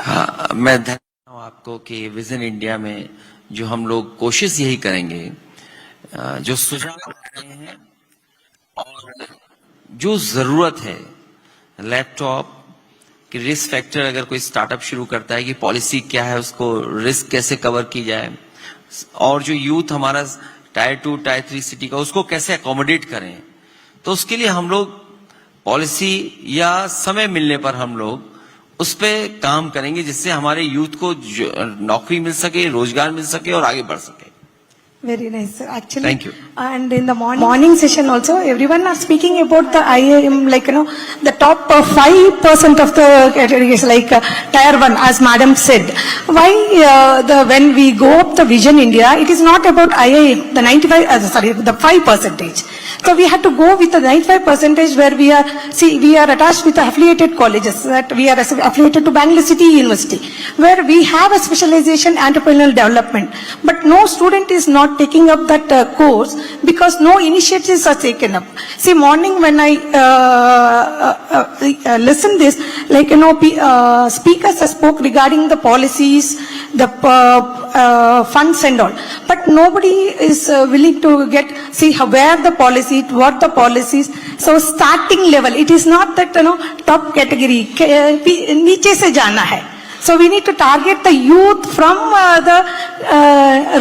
हाँ, मैं धन्यवाद आपको कि विजन इंडिया में जो हम लोग कोशिश यही करेंगे, जो सुझाव आ रहे हैं और जो जरूरत है, लैपटॉप कि रिस्क फैक्टर, अगर कोई स्टार्टअप शुरू करता है कि पॉलिसी क्या है, उसको रिस्क कैसे कवर की जाए, और जो यूथ हमारा टायर 2 टायर 3 सिटी का, उसको कैसे अकोमोडेट करें, तो उसके लिए हम लोग पॉलिसी या समय मिलने पर हम लोग उस पे काम करेंगे, जिससे हमारे यूथ को नौकरी मिल सके, रोजगार मिल सके और आगे बढ़ सके। Very nice, sir. Actually, Thank you. And in the morning session also, everyone are speaking about the IIM, like, the top 5% of the categories, like tier 1, as madam said. Why when we go up the Vision India, it is not about IIM, the 5%. So we have to go with the 95% where we are attached with the affiliated colleges, that we are affiliated to Bangalore City University, where we have a specialization entrepreneurial development. But no student is not taking up that course because no initiatives are taken up. See, morning when I listen this, like, speakers spoke regarding the policies, the funds and all. But nobody is willing to see where the policy, what the policies. So starting level, it is not that, top category, नीचे से जाना है. So we need to target the youth from the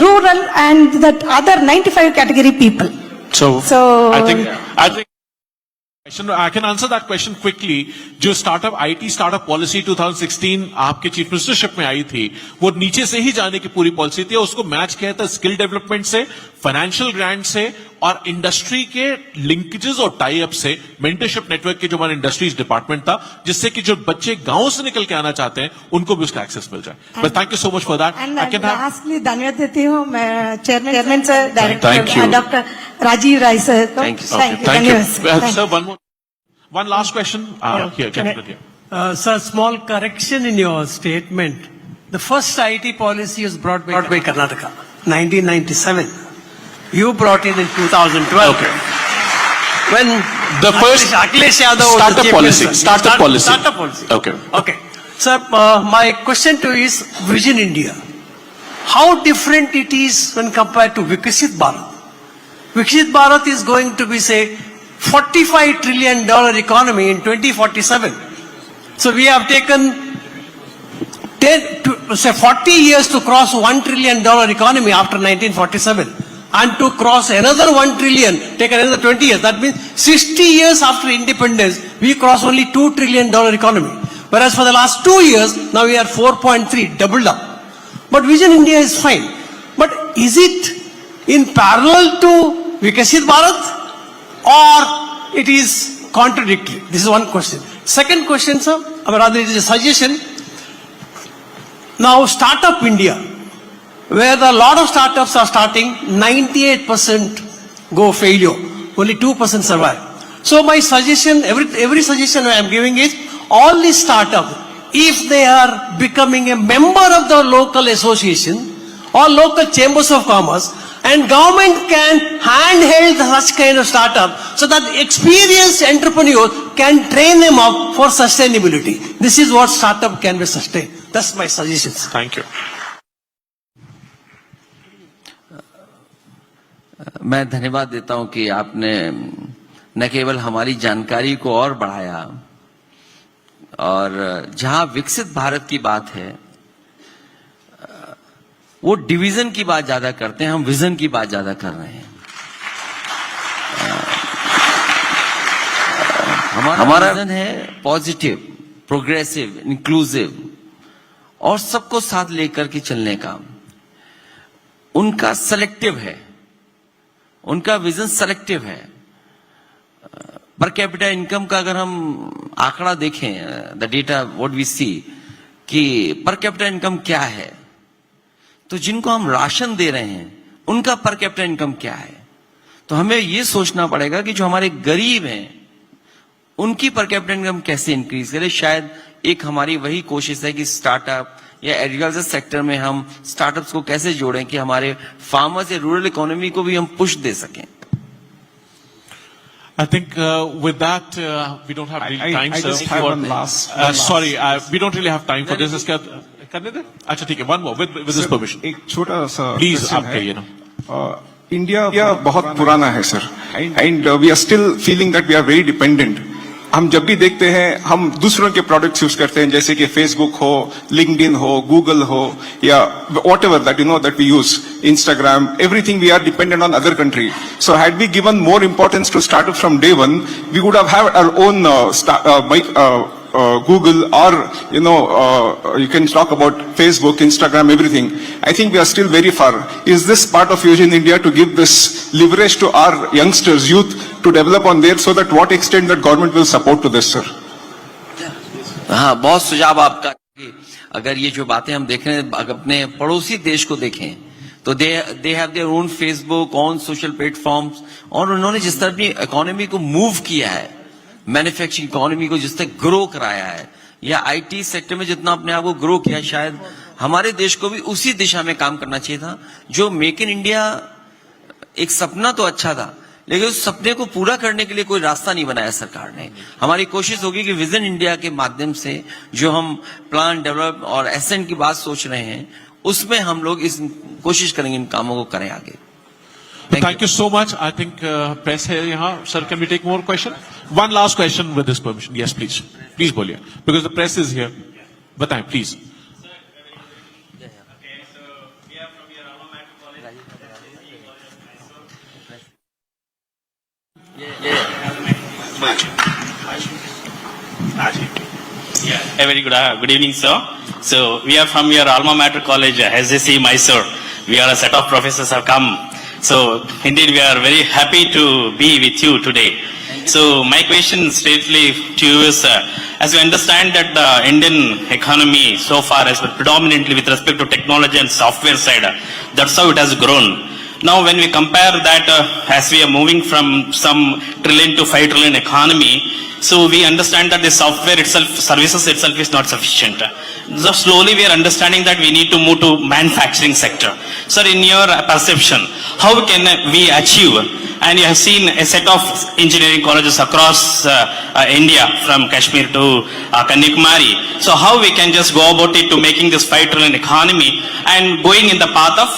rural and that other 95 category people. So I think I can answer that question quickly. जो startup IT startup policy 2016 आपके chief ministership में आई थी, वो नीचे से ही जाने की पूरी पॉलिसी थी। उसको मैच किया था स्किल डेवलपमेंट से, फाइनेंशियल ग्रांट से और इंडस्ट्री के लिंकेजेस और टाई अप से, मेंटरशिप नेटवर्क के जो हमारा इंडस्ट्रीज डिपार्टमेंट था, जिससे कि जो बच्चे गांव से निकल के आना चाहते हैं उनको भी उसका एक्सेस मिल जाए। But thank you so much for that. Lastly धन्यवाद देती हूँ chairman sir, Thank you. Director doctor Rajiv Rai sir. Thank you. Thank you. धन्यवाद। Sir, one last question. Here, gentleman here. Sir, small correction in your statement. The first IT policy was brought by Karnataka, 1997. You brought it in 2012. Okay. When The first Akhilesh Yadav was the startup chief policy. minister. Startup policy. Startup policy. Okay. Okay. Sir, my question to you is Vision India. How different it is when compared to Viksit Bharat? Viksit Bharat is going to be, say, $45 trillion economy in 2047. So we have taken 40 years to cross $1 trillion economy after 1947. And to cross another 1 trillion, take another 20 years. That means 60 years after independence, we cross only $2 trillion economy. Whereas for the last 2 years, now we are 4.3, doubled up. But Vision India is fine. But is it in parallel to Viksit Bharat? Or it is contradictory? This is one question. Second question, sir, or rather it is a suggestion. Now, Startup India, where a lot of startups are starting, 98% go failure, only 2% survive. So my suggestion, every suggestion I am giving is, all these startups, if they are becoming a member of the local association or local chambers of commerce, and government can handheld such kind of startup so that experienced entrepreneurs can train them up for sustainability. This is what startup can be sustained. That's my suggestions. Thank you. मैं धन्यवाद देता हूं कि आपने न केवल हमारी जानकारी को और बढ़ाया, और जहां विकसित भारत की बात है, वो डिवीजन की बात ज्यादा करते हैं, हम विजन की बात ज्यादा कर रहे हैं। हमारा विजन है पॉजिटिव, प्रोग्रेसिव, इंक्लूसिव और सबको साथ लेकर के चलने का। उनका सेलेक्टिव है, उनका विजन सेलेक्टिव है। पर कैपिटा इनकम का अगर हम आंकड़ा देखें, द डेटा व्हाट वी सी, कि पर कैपिटा इनकम क्या है, तो जिनको हम राशन दे रहे हैं उनका पर कैपिटा इनकम क्या है। तो हमें यह सोचना पड़ेगा कि जो हमारे गरीब हैं उनकी पर कैपिटा इनकम कैसे इंक्रीज करें। शायद एक हमारी वही कोशिश है कि स्टार्टअप या एग्रीकल्चर सेक्टर में हम स्टार्टअप्स को कैसे जोड़ें कि हमारे फार्मर्स या रूरल इकोनॉमी को भी हम पुश दे सकें। I think with that we don't have really time, I sir. just have one last. Sorry, we don't really have time for this. करने दे। अच्छा ठीक है, one more with this permission. एक छोटा सा प्लीज question आप है। कहिए ना। इंडिया बहुत पुराना है sir, and we are still feeling that we are very dependent. हम जब भी देखते हैं, हम दूसरों के प्रोडक्ट्स यूज करते हैं, जैसे कि फेसबुक हो, लिंक्डइन हो, गूगल हो, या whatever that that we use, Instagram, everything we are dependent on other country. So had we given more importance to startup from day one, we would have our own Google, or you can talk about Facebook, Instagram, everything. I think we are still very far. Is this part of Vision India to give this leverage to our youngsters, youth, to develop on there, so that what extent that government will support to this, sir? हाँ, बहुत सुझाव आपका। अगर ये जो बातें हम देख रहे हैं, अपने पड़ोसी देश को देखें तो they have their own Facebook, on social platforms, और उन्होंने जिस तरह अपनी इकोनॉमी को मूव किया है, मैन्युफैक्चरिंग इकोनॉमी को जिस तरह ग्रो कराया है, या आईटी सेक्टर में जितना अपने आप को ग्रो किया, शायद हमारे देश को भी उसी दिशा में काम करना चाहिए था। जो मेक इन इंडिया एक सपना तो अच्छा था, लेकिन उस सपने को पूरा करने के लिए कोई रास्ता नहीं बनाया सरकार ने। हमारी कोशिश होगी कि विजन इंडिया के माध्यम से जो हम प्लान डेवलप और एसेंट की बात सोच रहे हैं, उसमें हम लोग इस कोशिश करेंगे, इन कामों को करें आगे। Thank you so much. I think press है यहाँ. Sir, can we take more question? One last question with this permission. Yes, please. Please बोलिए. Because the press is here. बताएं, please. A very good evening, sir. So we are from your alma mater college, SJC Mysore. We are a set of professors have come. So indeed, we are very happy to be with you today. So my question straightly to you is, as you understand that the Indian economy so far has been predominantly with respect to technology and software side, that's how it has grown. Now when we compare that, as we are moving from some trillion to 5 trillion economy, so we understand that the software itself, services itself is not sufficient. So slowly we are understanding that we need to move to manufacturing sector. Sir, in your perception, how can we achieve, and you have seen a set of engineering colleges across India, from Kashmir to Kanyakumari. So how we can just go about it to making this 5 trillion economy and going in the path of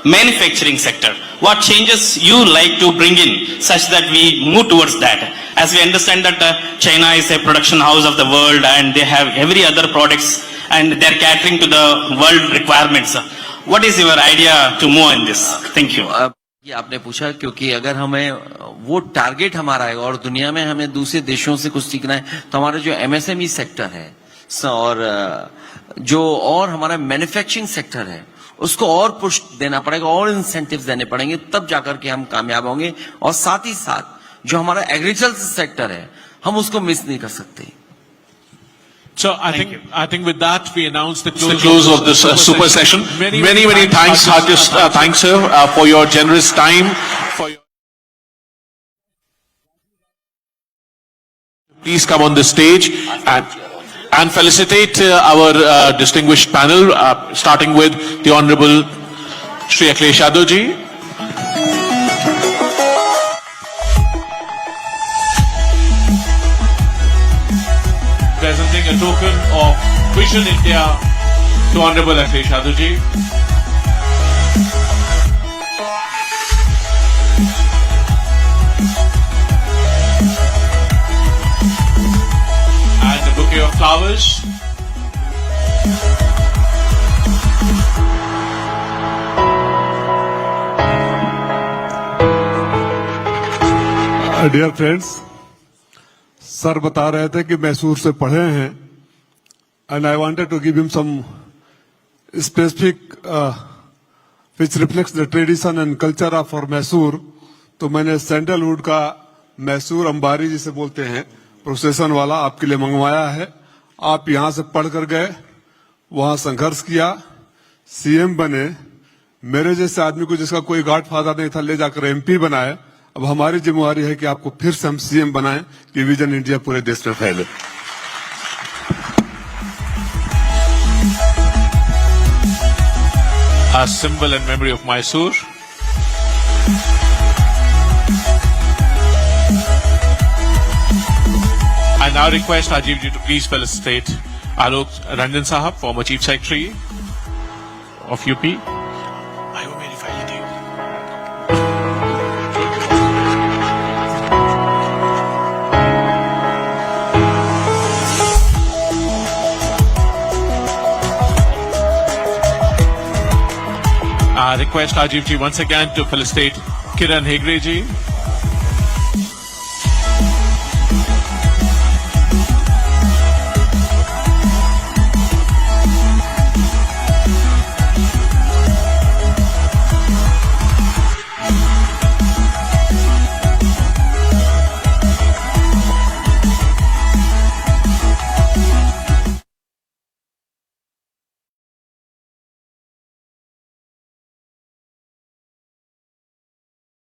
manufacturing sector? What changes you like to bring in such that we move towards that? As we understand that China is a production house of the world, and they have every other products, and they are catering to the world requirements. What is your idea to move in this? Thank you. ये आपने पूछा क्योंकि अगर हमें वो target हमारा है और दुनिया में हमें दूसरे देशों से कुछ सीखना है, तो हमारा जो एमएसएमई सेक्टर है और जो और हमारा मैन्युफैक्चरिंग सेक्टर है, उसको और पुश देना पड़ेगा, और इंसेंटिव्स देने पड़ेंगे, तब जाकर के हम कामयाब होंगे। और साथ ही साथ जो हमारा एग्रीकल्चर सेक्टर है, हम उसको मिस नहीं कर सकते। So I think with that we announce the close of this super session. Many thanks, artist. Thanks, sir, for your generous time. Please come on the stage and felicitate our distinguished panel, starting with the Honorable Shri Akhilesh Yadav ji. Presenting a token of Vision India to Honorable Akhilesh Yadav ji. And a bouquet of flowers. Dear friends, sir बता रहे थे कि मैसूर से पढ़े हैं, and I wanted to give him some specific which reflects the tradition and culture of for Mysore. तो मैंने sandalwood का मैसूर अंबारी जिसे बोलते हैं प्रोसेसन वाला आपके लिए मंगवाया है। आप यहां से पढ़ कर गए, वहां संघर्ष किया, सीएम बने, मेरे जैसे आदमी को जिसका कोई गॉड फादर नहीं था ले जाकर एमपी बनाए। अब हमारी जिम्मेवारी है कि आपको फिर से हम सीएम बनाएं कि विजन इंडिया पूरे देश में फैले। A symbol and memory of Mysore. I now request Rajiv ji to please felicitate Alok Ranjan Sahab, former Chief Secretary of UP. I will verify it. I request Rajiv ji once again to felicitate Kiran Hegre ji.